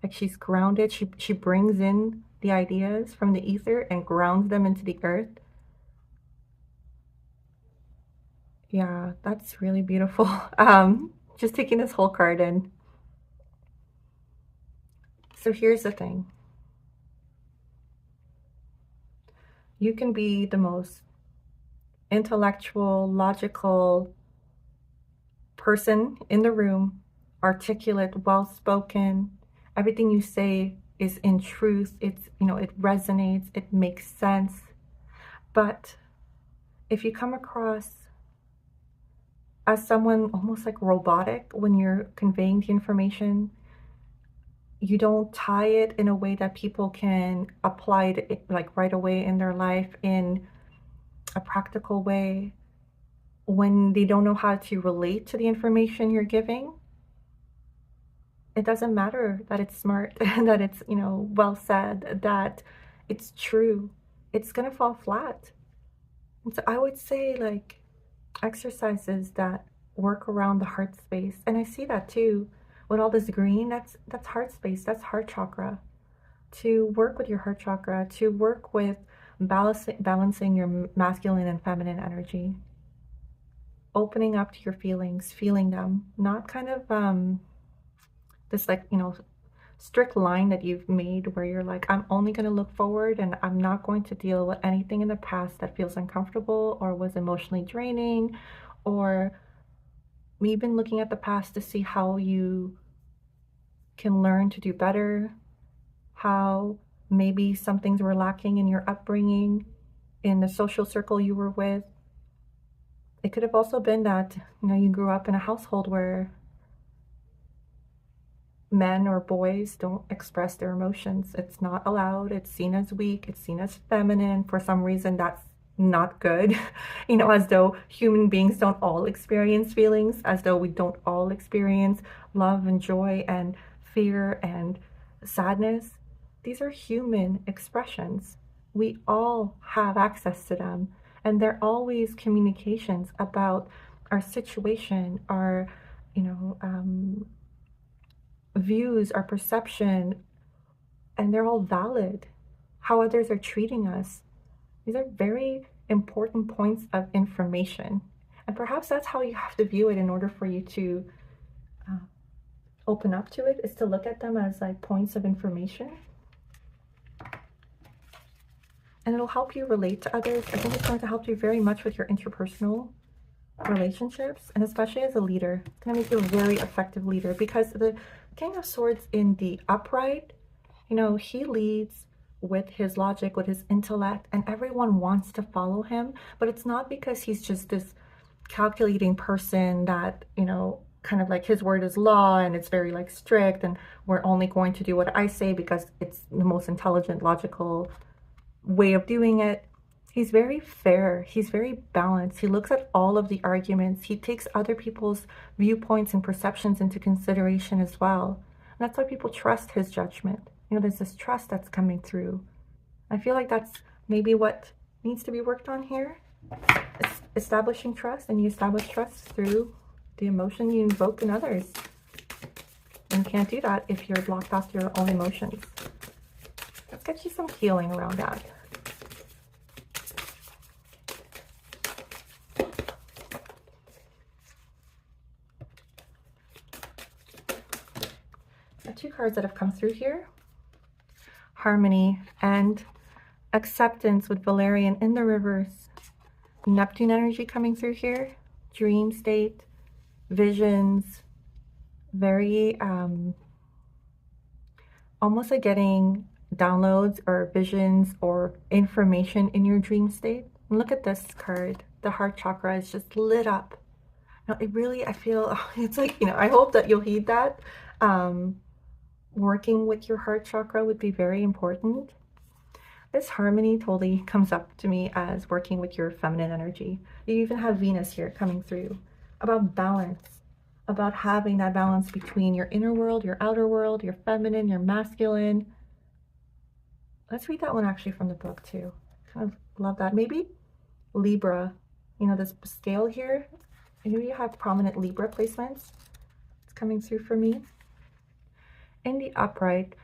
[SPEAKER 1] like she's grounded. She brings in the ideas from the ether and grounds them into the earth. Yeah, that's really beautiful. Just taking this whole card in. So here's the thing. You can be the most intellectual, logical person in the room, articulate, well-spoken. Everything you say is in truth. It's, it resonates, it makes sense. But if you come across as someone almost like robotic when you're conveying the information, you don't tie it in a way that people can apply it like right away in their life in a practical way, when they don't know how to relate to the information you're giving, it doesn't matter that it's smart, that it's, well said, that it's true. It's gonna fall flat. And so I would say, like, exercises that work around the heart space. And I see that too with all this green. That's heart space, that's heart chakra. To work with your heart chakra, to work with balancing your masculine and feminine energy, opening up to your feelings, feeling them, not kind of this, like, strict line that you've made where you're like, I'm only going to look forward and I'm not going to deal with anything in the past that feels uncomfortable or was emotionally draining, or even looking at the past to see how you can learn to do better, how maybe some things were lacking in your upbringing, in the social circle you were with. It could have also been that, you grew up in a household where men or boys don't express their emotions. It's not allowed. It's seen as weak. It's seen as feminine. For some reason, that's not good. As though human beings don't all experience feelings, as though we don't all experience love and joy and fear and sadness. These are human expressions. We all have access to them. And they're always communications about our situation, our, views, our perception, and they're all valid. How others are treating us. These are very important points of information. And perhaps that's how you have to view it in order for you to open up to it, is to look at them as like points of information. And it'll help you relate to others. I think it's going to help you very much with your interpersonal relationships, and especially as a leader. It's going to make you a very effective leader, because the King of Swords in the upright, he leads with his logic, with his intellect, and everyone wants to follow him. But it's not because he's just this calculating person that, kind of like his word is law and it's very like strict and we're only going to do what I say because it's the most intelligent, logical way of doing it. He's very fair. He's very balanced. He looks at all of the arguments. He takes other people's viewpoints and perceptions into consideration as well. And that's why people trust his judgment. There's this trust that's coming through. I feel like that's maybe what needs to be worked on here. It's establishing trust, and you establish trust through the emotion you invoke in others. And you can't do that if you're blocked off your own emotions. Let's get you some healing around that. The two cards that have come through here, Harmony and Acceptance with Valerian in the reverse. Neptune energy coming through here, dream state, visions, very almost like getting downloads or visions or information in your dream state. And look at this card. The heart chakra is just lit up. Now, it really, I feel, it's like, I hope that you'll heed that. Working with your heart chakra would be very important. This harmony totally comes up to me as working with your feminine energy. You even have Venus here coming through, about balance, about having that balance between your inner world, your outer world, your feminine, your masculine. Let's read that one actually from the book too. Kind of love that. Maybe Libra, this scale here. Maybe you have prominent Libra placements. It's coming through for me. In the upright,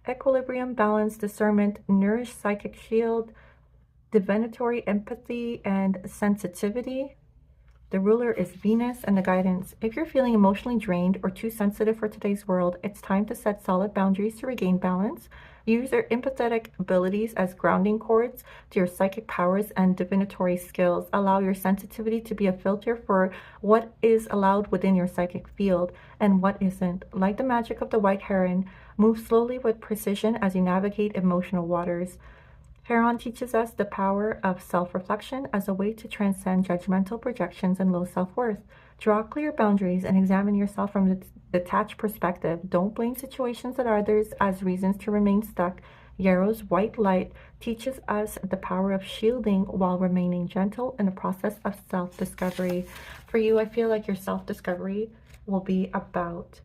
[SPEAKER 1] equilibrium, balance, discernment, nourished psychic shield, divinatory empathy, and sensitivity. The ruler is Venus and the guidance. If you're feeling emotionally drained or too sensitive for today's world, it's time to set solid boundaries to regain balance. Use your empathetic abilities as grounding cords to your psychic powers and divinatory skills. Allow your sensitivity to be a filter for what is allowed within your psychic field and what isn't. Like the magic of the white heron, move slowly with precision as you navigate emotional waters. Heron teaches us the power of self-reflection as a way to transcend judgmental projections and low self-worth. Draw clear boundaries and examine yourself from a detached perspective. Don't blame situations and others as reasons to remain stuck. Yarrow's white light teaches us the power of shielding while remaining gentle in the process of self-discovery. For you, I feel like your self-discovery will be about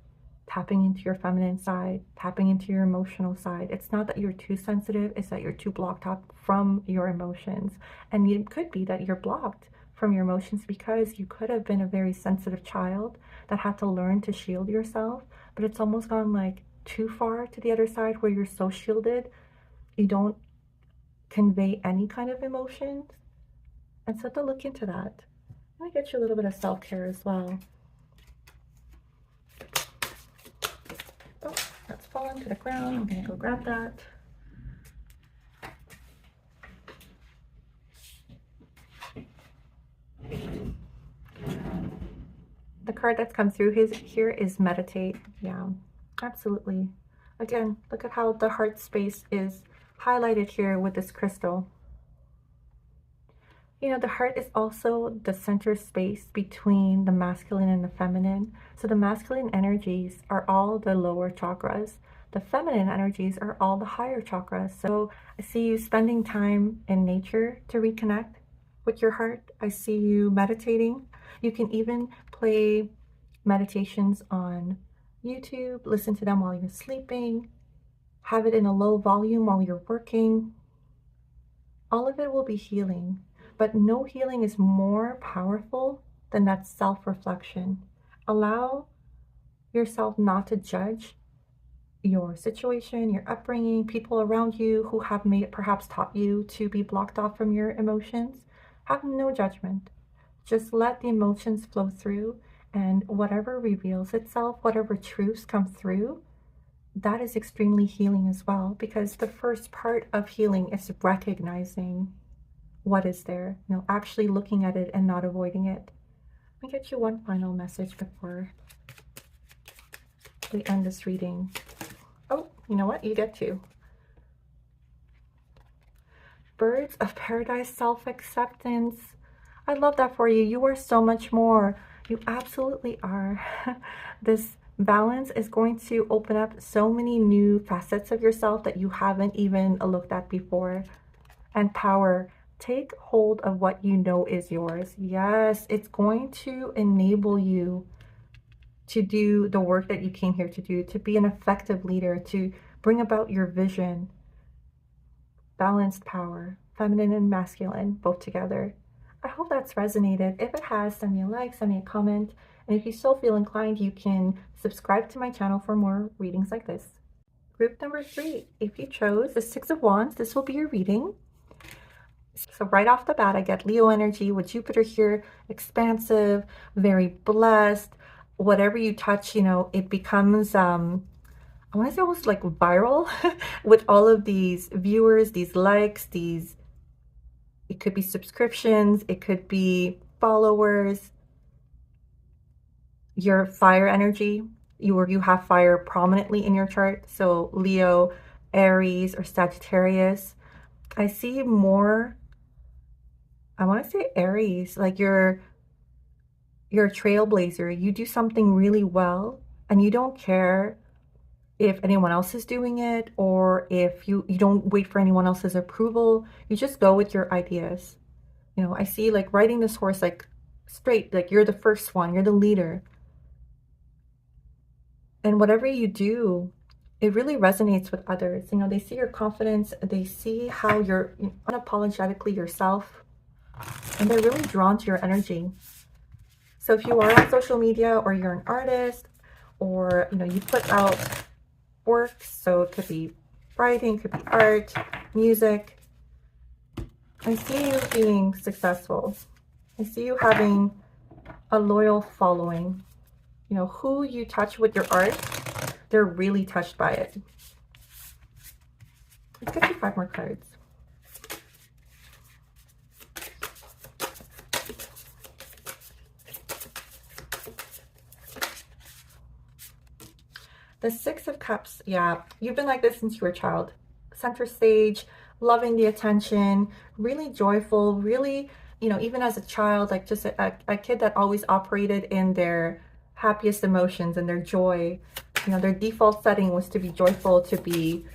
[SPEAKER 1] tapping into your feminine side, tapping into your emotional side. It's not that you're too sensitive, it's that you're too blocked up from your emotions. And it could be that you're blocked from your emotions because you could have been a very sensitive child that had to learn to shield yourself, but it's almost gone like too far to the other side where you're so shielded, you don't convey any kind of emotions. And so to look into that. Let me get you a little bit of self-care as well. Oh, that's fallen to the ground. I'm gonna go grab that. The card that's come through here is meditate. Yeah, absolutely. Again, look at how the heart space is highlighted here with this crystal. You know, the heart is also the center space between the masculine and the feminine. So the masculine energies are all the lower chakras. The feminine energies are all the higher chakras. So I see you spending time in nature to reconnect with your heart. I see you meditating. You can even play meditations on YouTube, listen to them while you're sleeping, have it in a low volume while you're working. All of it will be healing. But no healing is more powerful than that self-reflection. Allow yourself not to judge your situation, your upbringing, people around you who have perhaps taught you to be blocked off from your emotions. Have no judgment. Just let the emotions flow through, and whatever reveals itself, whatever truths come through, that is extremely healing as well, because the first part of healing is recognizing what is there, you know, actually looking at it and not avoiding it. Let me get you one final message before we end this reading. Oh, you know what? You get to. Birds of Paradise, self-acceptance. I love that for you. You are so much more. You absolutely are. This balance is going to open up so many new facets of yourself that you haven't even looked at before. And power. Take hold of what you know is yours. Yes, it's going to enable you to do the work that you came here to do, to be an effective leader, to bring about your vision. Balanced power, feminine and masculine, both together. I hope that's resonated. If it has, send me a like, send me a comment. And if you still feel inclined, you can subscribe to my channel for more readings like this. Group number 3, if you chose the 6 of Wands, this will be your reading. So right off the bat, I get Leo energy with Jupiter here, expansive, very blessed. Whatever you touch, you know, it becomes, I want to say almost like viral with all of these viewers, these likes, these, it could be subscriptions, it could be followers. Your fire energy, you have fire prominently in your chart. So Leo, Aries, or Sagittarius. I see more, I want to say Aries, like you're a trailblazer. You do something really well and you don't care if anyone else is doing it, or if you don't wait for anyone else's approval. You just go with your ideas. You know, I see like riding this horse like straight, like you're the first one, you're the leader. And whatever you do, it really resonates with others. You know, they see your confidence, they see how you're unapologetically yourself, and they're really drawn to your energy. So if you are on social media, or you're an artist, or, you know, you put out works, so it could be writing, it could be art, music, I see you being successful. I see you having a loyal following. You know, who you touch with your art, they're really touched by it. Let's get you 5 more cards. The 6 of Cups, yeah, you've been like this since you were a child. Center stage, loving the attention, really joyful, really, you know, even as a child, like just a kid that always operated in their happiest emotions and their joy. You know, their default setting was to be joyful, to be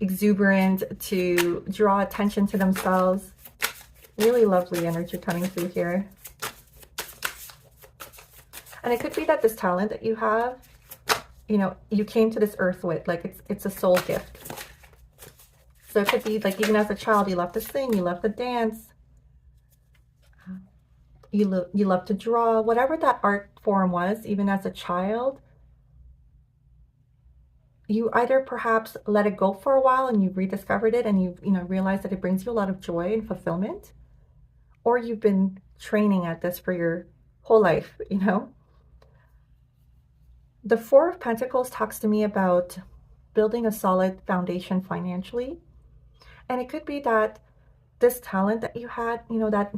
[SPEAKER 1] exuberant, to draw attention to themselves. Really lovely energy coming through here. And it could be that this talent that you have, you know, you came to this earth with, like it's a soul gift. So it could be like even as a child, you love to sing, you love to dance, you love to draw, whatever that art form was, even as a child, you either perhaps let it go for a while and you've rediscovered it and you know, realized that it brings you a lot of joy and fulfillment, or you've been training at this for your whole life, you know? The 4 of Pentacles talks to me about building a solid foundation financially. And it could be that this talent that you had, you know, that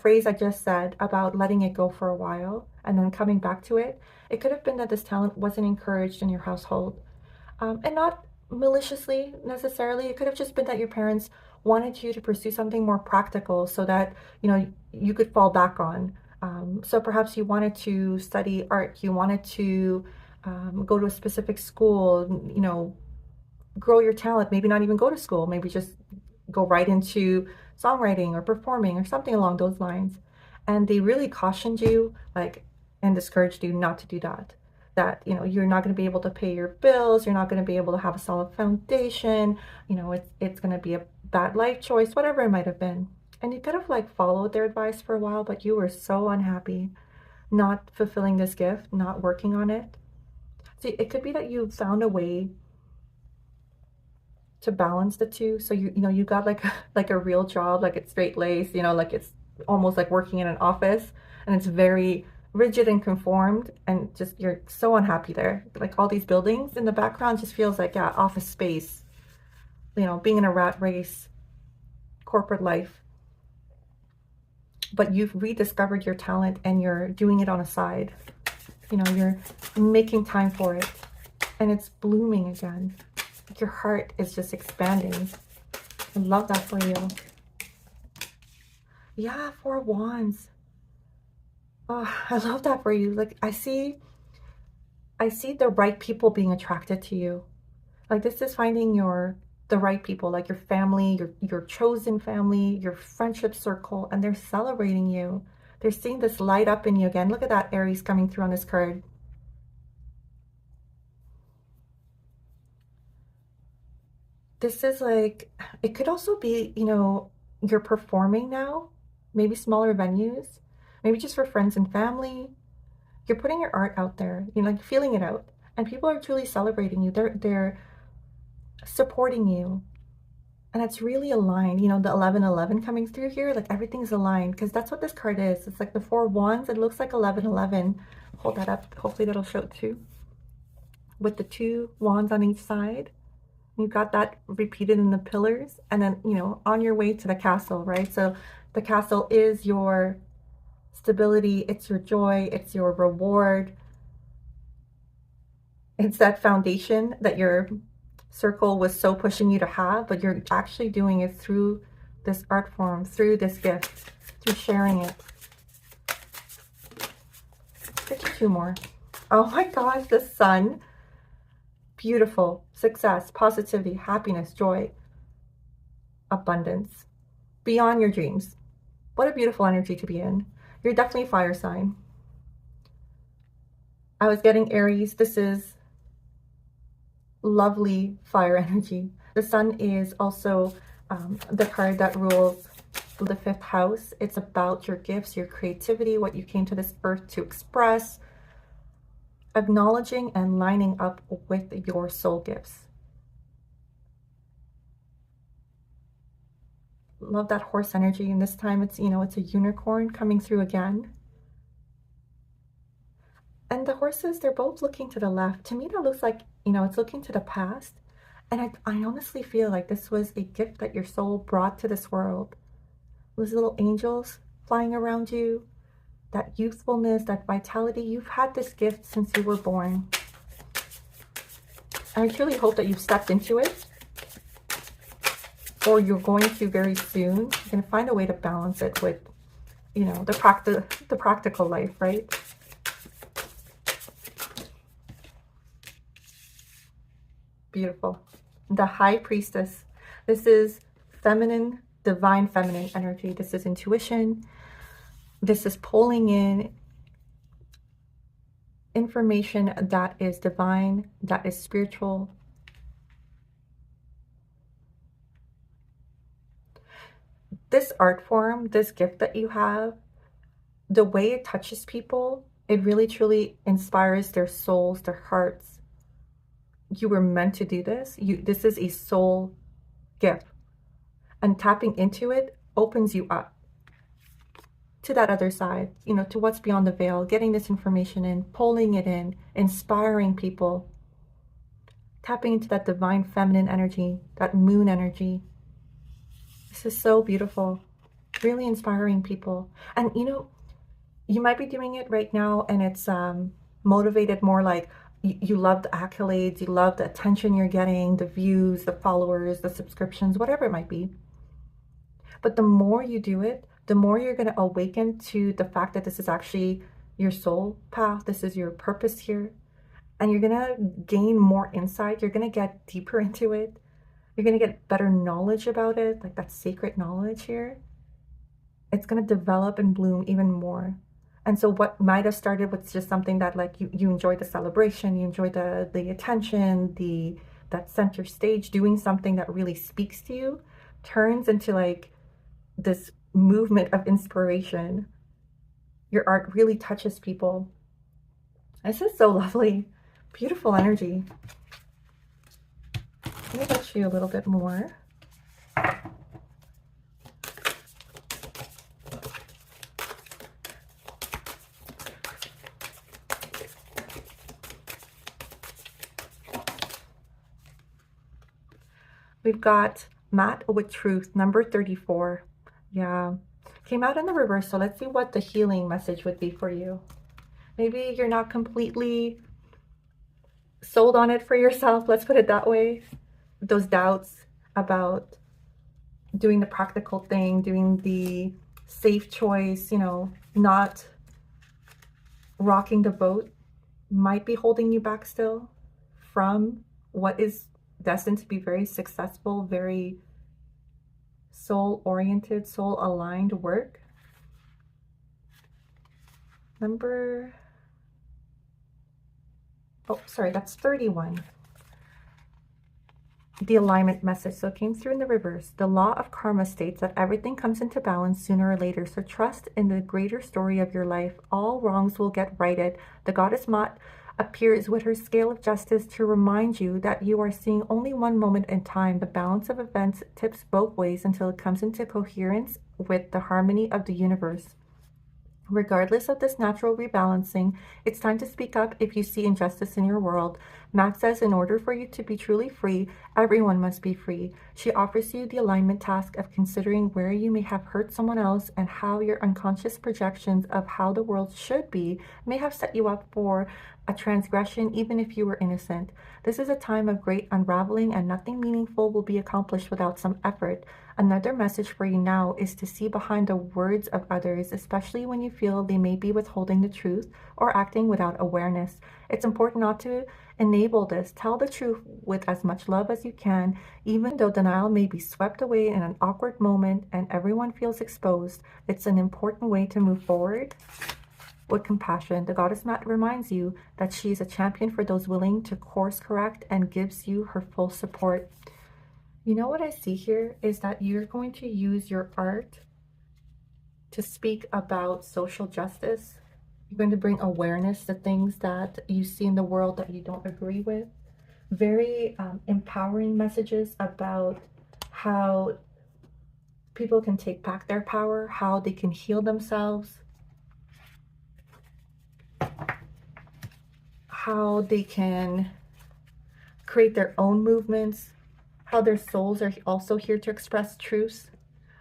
[SPEAKER 1] phrase I just said about letting it go for a while and then coming back to it, it could have been that this talent wasn't encouraged in your household. And not maliciously necessarily. It could have just been that your parents wanted you to pursue something more practical so that, you know, you could fall back on. So perhaps you wanted to study art, you wanted to go to a specific school, you know, grow your talent, maybe not even go to school, maybe just go right into songwriting or performing or something along those lines. And they really cautioned you, like, and discouraged you not to do that. That, you know, you're not going to be able to pay your bills, you're not going to be able to have a solid foundation, you know, it's going to be a bad life choice, whatever it might have been. And you could have like followed their advice for a while, but you were so unhappy not fulfilling this gift, not working on it. So it could be that you found a way to balance the two. So you know, you got like like a real job, like it's straight laced, you know, like it's almost like working in an office, and it's very rigid and conformed, and just you're so unhappy there. Like all these buildings in the background just feels like, yeah, office space, you know, being in a rat race, corporate life. But you've rediscovered your talent and you're doing it on a side. You know, you're making time for it and it's blooming again. Your heart is just expanding. I love that for you. Yeah, 4 of Wands. Oh, I love that for you. Like I see the right people being attracted to you. Like this is finding the right people, like your family, your chosen family, your friendship circle, and they're celebrating you. They're seeing this light up in you again. Look at that Aries coming through on this card. This is like, it could also be, you know, you're performing now, maybe smaller venues, maybe just for friends and family. You're putting your art out there, you know, like feeling it out. And people are truly celebrating you. They're supporting you. And it's really aligned. You know, the 1111 coming through here, like everything's aligned because that's what this card is. It's like the 4 of Wands. It looks like 1111. Hold that up. Hopefully that'll show too. With the 2 wands on each side. You've got that repeated in the pillars, and then, you know, on your way to the castle, right? So the castle is your stability, it's your joy, it's your reward. It's that foundation that your circle was so pushing you to have, but you're actually doing it through this art form, through this gift, through sharing it. Get you 2 more. Oh my gosh, the sun. Beautiful. Success, positivity, happiness, joy, abundance. Beyond your dreams. What a beautiful energy to be in. You're definitely a fire sign. I was getting Aries. This is lovely fire energy. The sun is also the card that rules the 5th house. It's about your gifts, your creativity, what you came to this earth to express, acknowledging and lining up with your soul gifts. Love that horse energy. And this time it's, it's a unicorn coming through again. And the horses, they're both looking to the left. To me, that looks like, it's looking to the past. And I honestly feel like this was a gift that your soul brought to this world. Those little angels flying around you, that youthfulness, that vitality. You've had this gift since you were born. I truly hope that you've stepped into it, or you're going to very soon. You're going to find a way to balance it with, the practical life, right? Beautiful. The High Priestess. This is feminine, divine feminine energy. This is intuition. This is pulling in information that is divine, that is spiritual. This art form, this gift that you have, the way it touches people, it really truly inspires their souls, their hearts. You were meant to do this. This is a soul gift. And tapping into it opens you up to that other side, to what's beyond the veil, getting this information in, pulling it in, inspiring people, tapping into that divine feminine energy, that moon energy. This is so beautiful, really inspiring people. And you might be doing it right now and it's motivated more like you love the accolades, you love the attention you're getting, the views, the followers, the subscriptions, whatever it might be. But the more you do it, the more you're going to awaken to the fact that this is actually your soul path. This is your purpose here. And you're going to gain more insight. You're going to get deeper into it. You're going to get better knowledge about it, like that sacred knowledge here. It's going to develop and bloom even more. And so what might have started with just something that like you enjoy the celebration, you enjoy the attention, that center stage, doing something that really speaks to you, turns into like this movement of inspiration. Your art really touches people. This is so lovely. Beautiful energy. Let me touch you a little bit more. We've got Matte with Truth, number 34. Yeah, came out in the reverse. So let's see what the healing message would be for you. Maybe you're not completely sold on it for yourself. Let's put it that way. Those doubts about doing the practical thing, doing the safe choice, not rocking the boat might be holding you back still from what is destined to be very successful, very soul-oriented, soul-aligned work. That's 31. The alignment message. So it came through in the reverse. The law of karma states that everything comes into balance sooner or later. So trust in the greater story of your life. All wrongs will get righted. The goddess Ma'at appears with her scale of justice to remind you that you are seeing only one moment in time. The balance of events tips both ways until it comes into coherence with the harmony of the universe. Regardless of this natural rebalancing, it's time to speak up if you see injustice in your world. Max says in order for you to be truly free, everyone must be free. She offers you the alignment task of considering where you may have hurt someone else and how your unconscious projections of how the world should be may have set you up for a transgression even if you were innocent. This is a time of great unraveling and nothing meaningful will be accomplished without some effort. Another message for you now is to see behind the words of others, especially when you feel they may be withholding the truth or acting without awareness. It's important not to enable this. Tell the truth with as much love as you can, even though denial may be swept away in an awkward moment and everyone feels exposed. It's an important way to move forward with compassion. The goddess Ma'at reminds you that she is a champion for those willing to course correct and gives you her full support. You know what I see here is that you're going to use your art to speak about social justice. You're going to bring awareness to things that you see in the world that you don't agree with. Very empowering messages about how People can take back their power, how they can heal themselves, how they can create their own movements, how their souls are also here to express truths.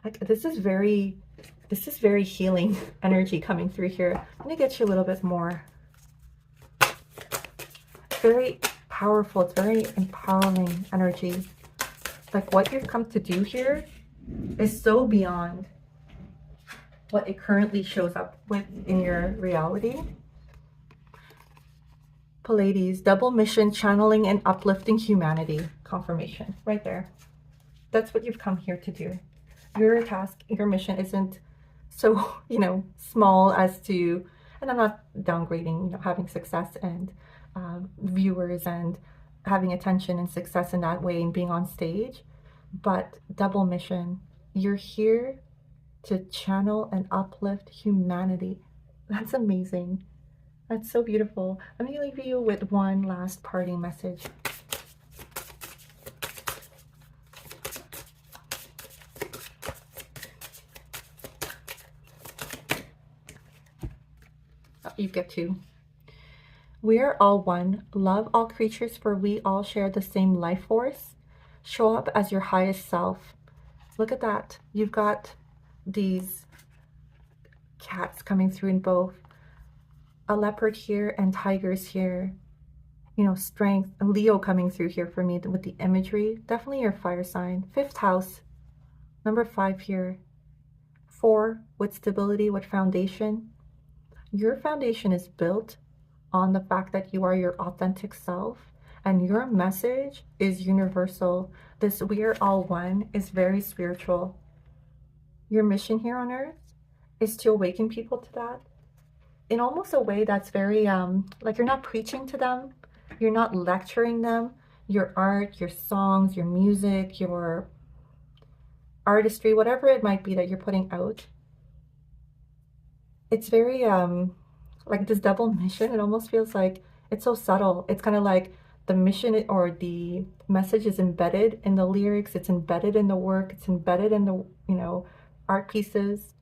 [SPEAKER 1] Like this is very healing energy coming through here. Let me get you a little bit more. Very powerful. It's very empowering energy. Like what you've come to do here is so beyond what it currently shows up with in your reality. Pleiades, double mission, channeling and uplifting humanity. Confirmation right there. That's what you've come here to do. Your task, your mission isn't so, small as to, and I'm not downgrading, having success and viewers and having attention and success in that way and being on stage, but double mission. You're here to channel and uplift humanity. That's amazing. That's so beautiful. Let me leave you with one last parting message. You get to. We are all one. Love all creatures, for we all share the same life force. Show up as your highest self. Look at that. You've got these cats coming through in both. A leopard here and tigers here. Strength. A Leo coming through here for me with the imagery. Definitely your fire sign. 5th house. Number 5 here. 4 with stability, with foundation. Your foundation is built on the fact that you are your authentic self, and your message is universal. This we are all one is very spiritual. Your mission here on earth is to awaken people to that in almost a way that's very like you're not preaching to them, you're not lecturing them. Your art, your songs, your music, your artistry, whatever it might be that you're putting out, it's very like this double mission. It almost feels like it's so subtle. It's kind of like the mission or the message is embedded in the lyrics, it's embedded in the work, it's embedded in the art pieces,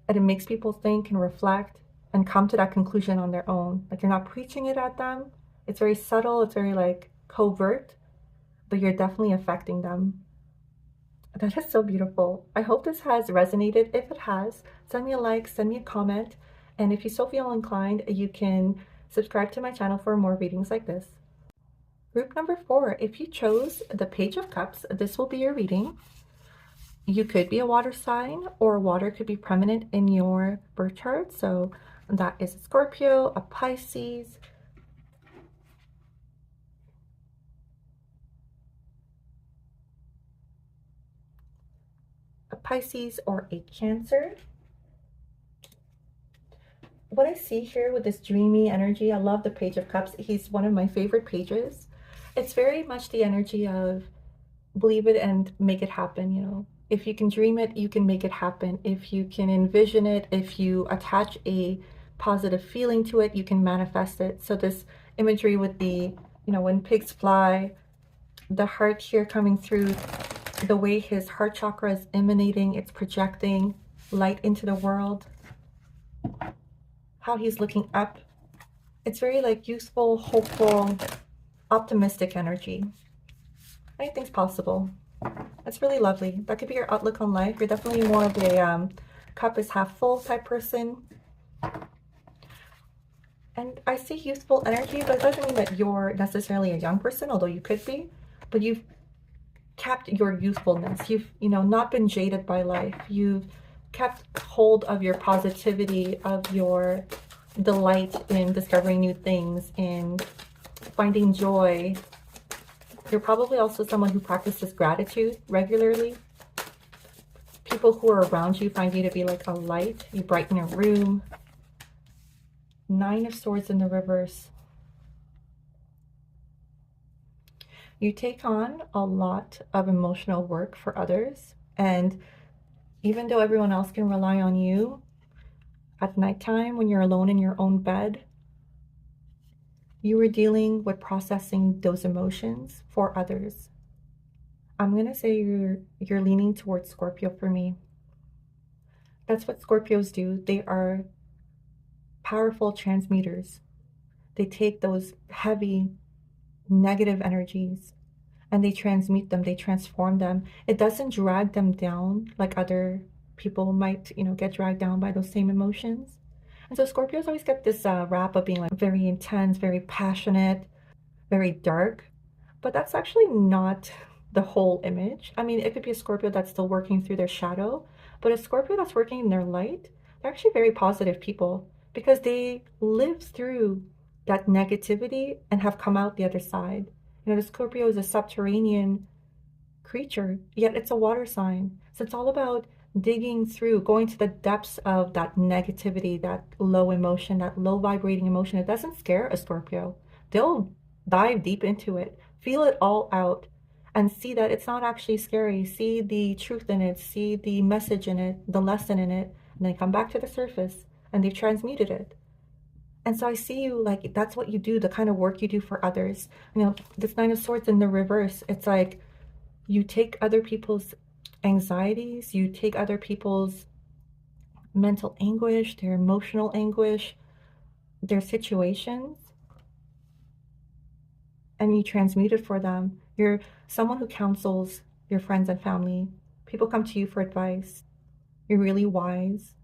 [SPEAKER 1] and it makes people think and reflect and come to that conclusion on their own. Like you're not preaching it at them. It's very subtle, it's very like covert, but you're definitely affecting them. That is so beautiful. I hope this has resonated. If it has, send me a like, send me a comment, and if you so feel inclined, you can subscribe to my channel for more readings like this. Group number 4, if you chose the Page of Cups, this will be your reading. You could be a water sign, or water could be prominent in your birth chart. So that is a Scorpio, a Pisces, or a Cancer. What I see here with this dreamy energy, I love the Page of Cups. He's one of my favorite pages. It's very much the energy of believe it and make it happen. If you can dream it, you can make it happen. If you can envision it, if you attach a positive feeling to it, you can manifest it. So this imagery with the, when pigs fly, the heart here coming through, the way his heart chakra is emanating, it's projecting light into the world, how he's looking up. It's very like youthful, hopeful, optimistic energy. Anything's possible. That's really lovely. That could be your outlook on life. You're definitely more of a cup is half full type person. And I see youthful energy, but it doesn't mean that you're necessarily a young person, although you could be. But you've kept your youthfulness. You've, not been jaded by life. You've kept hold of your positivity, of your delight in discovering new things, in finding joy. You're probably also someone who practices gratitude regularly. People who are around you find you to be like a light. You brighten a room. 9 of Swords in the reverse. You take on a lot of emotional work for others, and even though everyone else can rely on you, at nighttime when you're alone in your own bed, you were dealing with processing those emotions for others. I'm gonna say you're leaning towards Scorpio for me. That's what Scorpios do. They are powerful transmuters. They take those heavy negative energies and they transmute them, they transform them. It doesn't drag them down like other people might, get dragged down by those same emotions. And so Scorpios always get this rap of being like very intense, very passionate, very dark. But that's actually not the whole image. I mean, it could be a Scorpio that's still working through their shadow, but a Scorpio that's working in their light, they're actually very positive people because they lived through that negativity and have come out the other side. The Scorpio is a subterranean creature, yet it's a water sign. So it's all about digging through, going to the depths of that negativity, that low emotion, that low vibrating emotion. It doesn't scare a Scorpio. They'll dive deep into it, feel it all out, and see that it's not actually scary. See the truth in it, see the message in it, the lesson in it, and then come back to the surface and they've transmuted it. And so I see you like that's what you do, the kind of work you do for others. This Nine of Swords in the reverse, it's like you take other people's anxieties, you take other people's mental anguish, their emotional anguish, their situations, and you transmute it for them. You're someone who counsels your friends and family. People come to you for advice. You're really wise.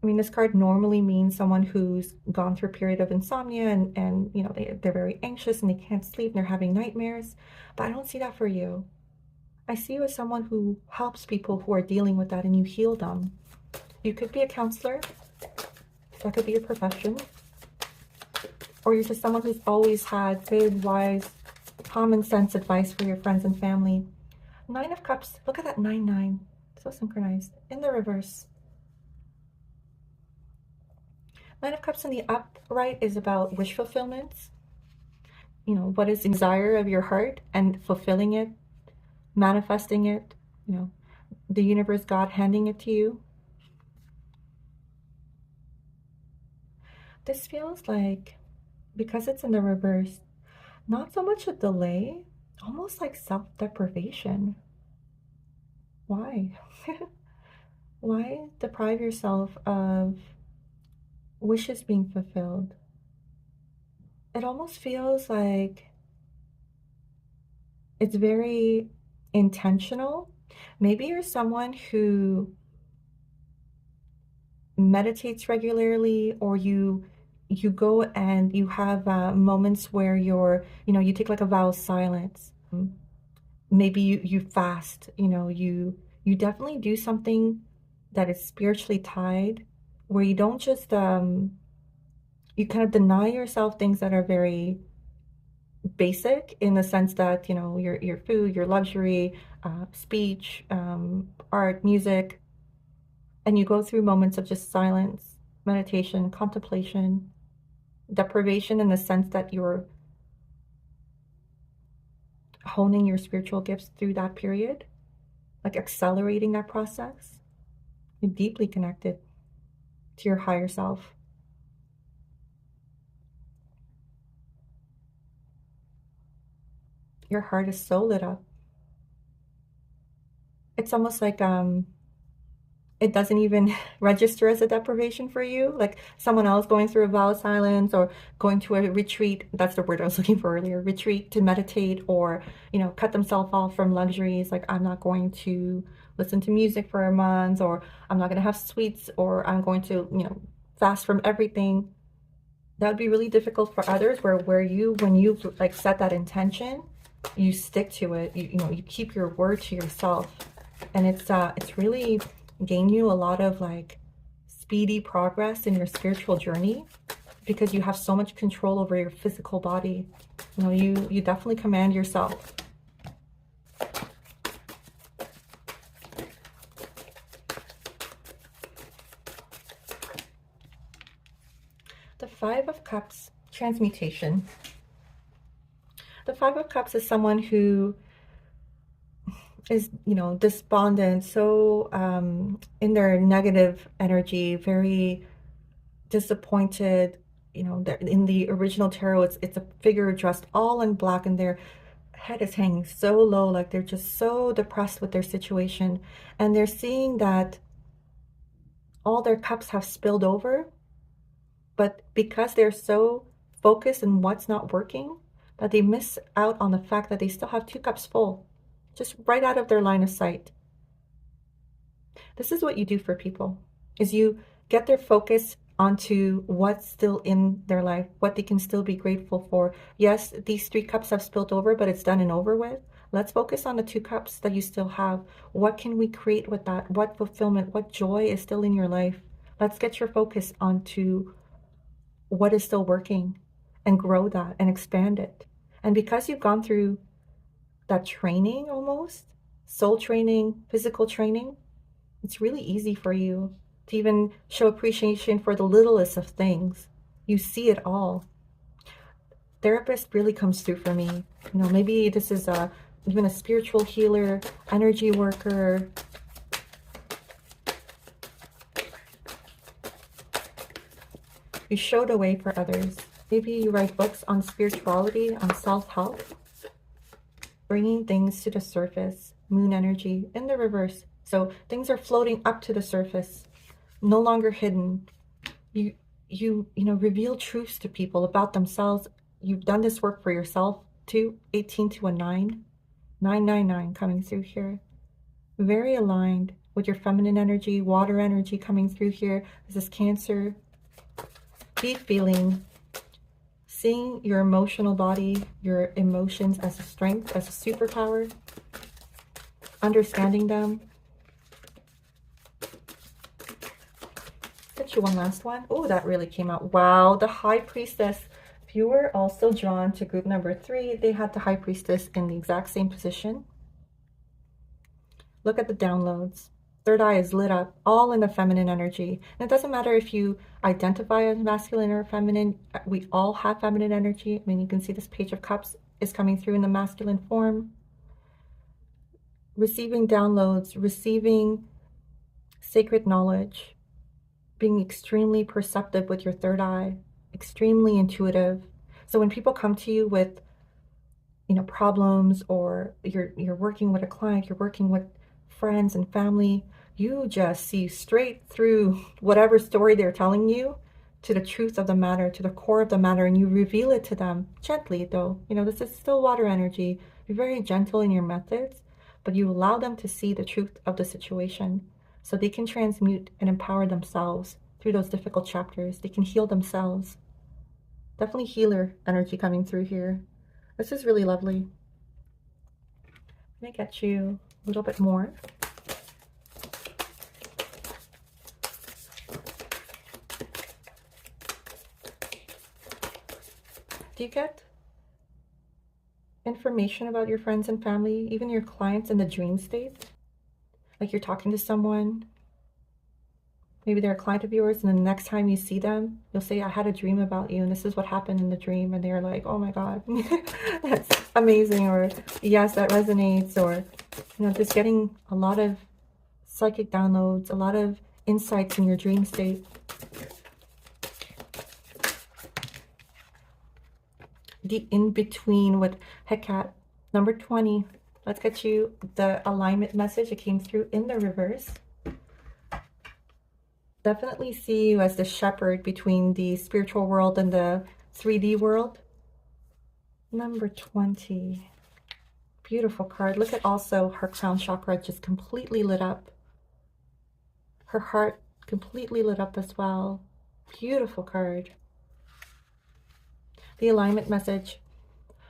[SPEAKER 1] I mean, this card normally means someone who's gone through a period of insomnia and they're very anxious and they can't sleep and they're having nightmares. But I don't see that for you. I see you as someone who helps people who are dealing with that and you heal them. You could be a counselor. That could be your profession. Or you're just someone who's always had good, wise, common sense advice for your friends and family. Nine of Cups. Look at that 9-9. So synchronized. In the reverse. Nine of Cups in the upright is about wish fulfillments. What is the desire of your heart and fulfilling it, manifesting it, the universe, God handing it to you. This feels like, because it's in the reverse, not so much a delay, almost like self-deprivation. Why? Why deprive yourself of wishes being fulfilled? It almost feels like it's very intentional. Maybe you're someone who meditates regularly, or you go and you have moments where you take like a vow of silence. Maybe you fast. You definitely do something that is spiritually tied, where you don't just you kind of deny yourself things that are very basic, in the sense that your food, your luxury, speech, art, music, and you go through moments of just silence, meditation, contemplation, deprivation, in the sense that you're honing your spiritual gifts through that period, like accelerating that process. You're deeply connected to your higher self. Your heart is so lit up. It's almost like it doesn't even register as a deprivation for you. Like someone else going through a vow of silence or going to a retreat, that's the word I was looking for earlier, retreat to meditate, or, cut themselves off from luxuries. Like, I'm not going to listen to music for a month, or I'm not going to have sweets, or I'm going to, fast from everything. That would be really difficult for others, where when you like set that intention, you stick to it. You keep your word to yourself. And it's really gain you a lot of like speedy progress in your spiritual journey, because you have so much control over your physical body. You definitely command yourself. The Five of Cups, transmutation. The Five of Cups is someone who is, despondent, so in their negative energy, very disappointed. In the original tarot, it's a figure dressed all in black, and they're head is hanging so low, like they're just so depressed with their situation, and they're seeing that all their cups have spilled over, but because they're so focused on what's not working, that they miss out on the fact that they still have 2 cups full, just right out of their line of sight. This is what you do for people, is you get their focus onto what's still in their life, what they can still be grateful for. Yes, these 3 cups have spilled over, but it's done and over with. Let's focus on the 2 cups that you still have. What can we create with that? What fulfillment, what joy is still in your life? Let's get your focus onto what is still working and grow that and expand it. And because you've gone through that training, almost soul training, physical training, it's really easy for you to even show appreciation for the littlest of things. You see it all. Therapist really comes through for me. Maybe this is even a spiritual healer, energy worker. You show the way for others. Maybe you write books on spirituality, on self-help, bringing things to the surface. Moon energy in the reverse. So things are floating up to the surface, no longer hidden. You reveal truths to people about themselves. You've done this work for yourself too. 18 to a 9. 999 coming through here. Very aligned with your feminine energy, water energy coming through here. This is Cancer. Deep feeling. Seeing your emotional body, your emotions as a strength, as a superpower. Understanding them. Get you one last one. Oh, that really came out. Wow, the High Priestess. If you were also drawn to group number 3, they had the High Priestess in the exact same position. Look at the downloads. Third eye is lit up, all in the feminine energy. And it doesn't matter if you identify as masculine or feminine. We all have feminine energy. I mean, you can see this Page of Cups is coming through in the masculine form. Receiving downloads, receiving sacred knowledge, being extremely perceptive with your third eye, extremely intuitive. So when people come to you with, problems, or you're working with a client, you're working with friends and family, you just see straight through whatever story they're telling you to the truth of the matter, to the core of the matter, and you reveal it to them gently, though. This is still water energy. Be very gentle in your methods, but you allow them to see the truth of the situation so they can transmute and empower themselves through those difficult chapters. They can heal themselves. Definitely healer energy coming through here. This is really lovely. Let me get you a little bit more. Do you get information about your friends and family, even your clients, in the dream state? Like you're talking to someone, maybe they're a client of yours, and the next time you see them, you'll say, I had a dream about you, and this is what happened in the dream. And they're like, oh my God, that's amazing. Or yes, that resonates. Or, just getting a lot of psychic downloads, a lot of insights in your dream state. The in-between with Hecate, number 20. Let's get you the alignment message. It came through in the reverse. Definitely see you as the shepherd between the spiritual world and the 3D world. Number 20. Beautiful card. Look at also her crown chakra just completely lit up. Her heart completely lit up as well. Beautiful card. The alignment message.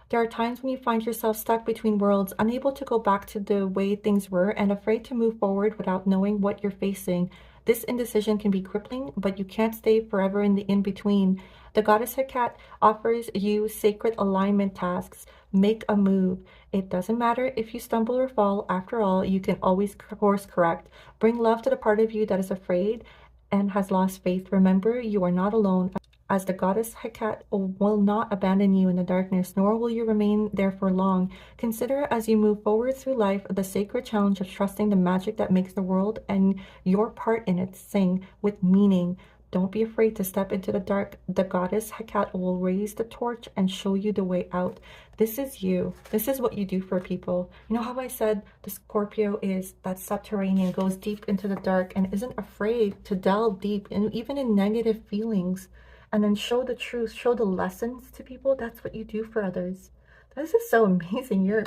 [SPEAKER 1] There are times when you find yourself stuck between worlds, unable to go back to the way things were and afraid to move forward without knowing what you're facing. This indecision can be crippling, but you can't stay forever in the in-between. The goddess Hecate offers you sacred alignment tasks. Make a move. It doesn't matter if you stumble or fall. After all, you can always course correct. Bring love to the part of you that is afraid and has lost faith. Remember, you are not alone, as the goddess Hecate will not abandon you in the darkness, nor will you remain there for long. Consider as you move forward through life the sacred challenge of trusting the magic that makes the world and your part in it sing with meaning. Don't be afraid to step into the dark. The goddess Hecate will raise the torch and show you the way out. This is you. This is what you do for people. You know how I said the Scorpio is that subterranean, goes deep into the dark and isn't afraid to delve deep, and even in negative feelings, and then show the truth, show the lessons to people. That's what you do for others. This is so amazing. You're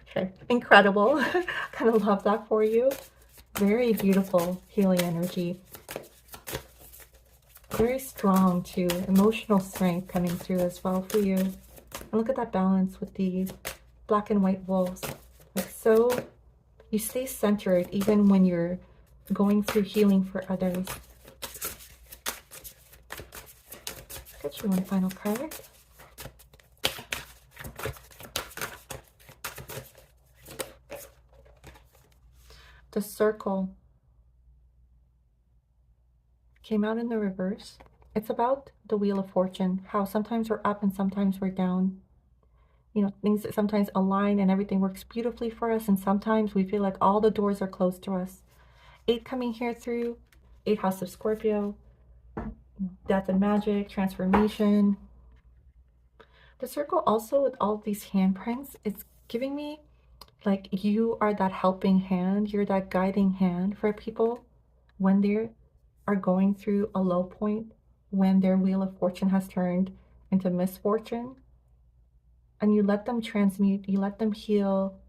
[SPEAKER 1] okay, incredible. Kind of love that for you. Very beautiful healing energy. Very strong too. Emotional strength coming through as well for you. And look at that balance with the black and white wolves. Like, so you stay centered even when you're going through healing for others. Get you one final card. The circle came out in the reverse. It's about the Wheel of Fortune, how sometimes we're up and sometimes we're down. You know, things that sometimes align and everything works beautifully for us, and sometimes we feel like all the doors are closed to us. 8 coming here through, 8 house of Scorpio, death and magic, transformation. The circle also with all these handprints, it's giving me like you are that helping hand, you're that guiding hand for people when they are going through a low point, when their wheel of fortune has turned into misfortune, and you let them transmute, you let them heal,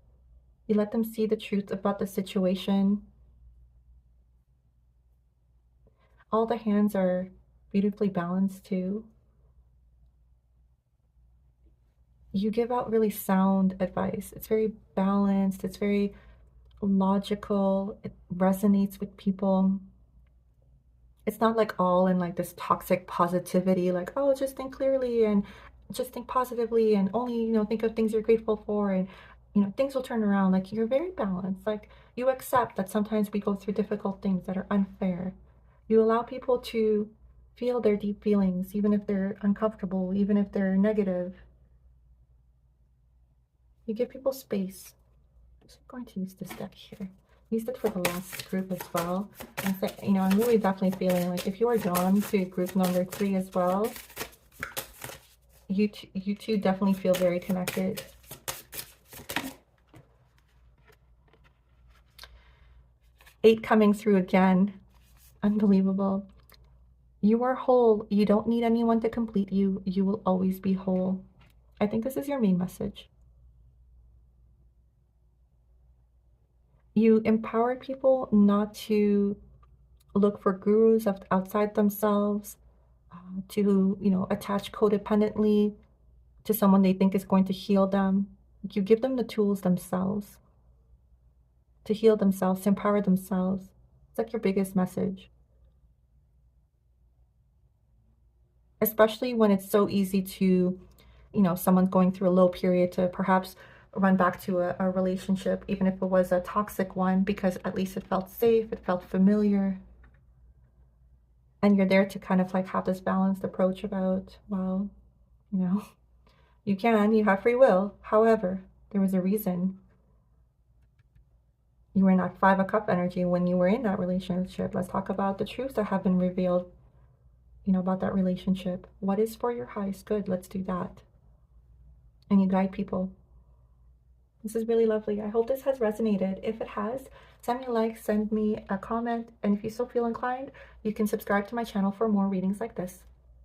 [SPEAKER 1] you let them see the truth about the situation. All the hands are beautifully balanced too. You give out really sound advice. It's very balanced, it's very logical, it resonates with people. It's not like all in like this toxic positivity, like, oh, just think clearly and just think positively and only, you know, think of things you're grateful for and, you know, things will turn around. Like, you're very balanced. Like, you accept that sometimes we go through difficult things that are unfair. You allow people to feel their deep feelings, even if they're uncomfortable, even if they're negative. You give people space. I'm just going to use this deck here. Used it for the last group as well. And so, you know, I'm really definitely feeling like if you are drawn to group number 3 as well, you two definitely feel very connected. Eight coming through again. Unbelievable. You are whole. You don't need anyone to complete you. You will always be whole. I think this is your main message. You empower people not to look for gurus outside themselves, to, you know, attach codependently to someone they think is going to heal them. You give them the tools themselves to heal themselves, to empower themselves. It's like your biggest message. Especially when it's so easy to, you know, someone's going through a low period to perhaps run back to a relationship, even if it was a toxic one, because at least it felt safe, it felt familiar. And you're there to kind of like have this balanced approach about, well, you know, you have free will. However, there was a reason you were in that 5 of Cup energy when you were in that relationship. Let's talk about the truths that have been revealed, you know, about that relationship. What is for your highest good? Let's do that. And you guide people. This is really lovely. I hope this has resonated. If it has, send me a like, send me a comment, and if you still feel inclined, you can subscribe to my channel for more readings like this.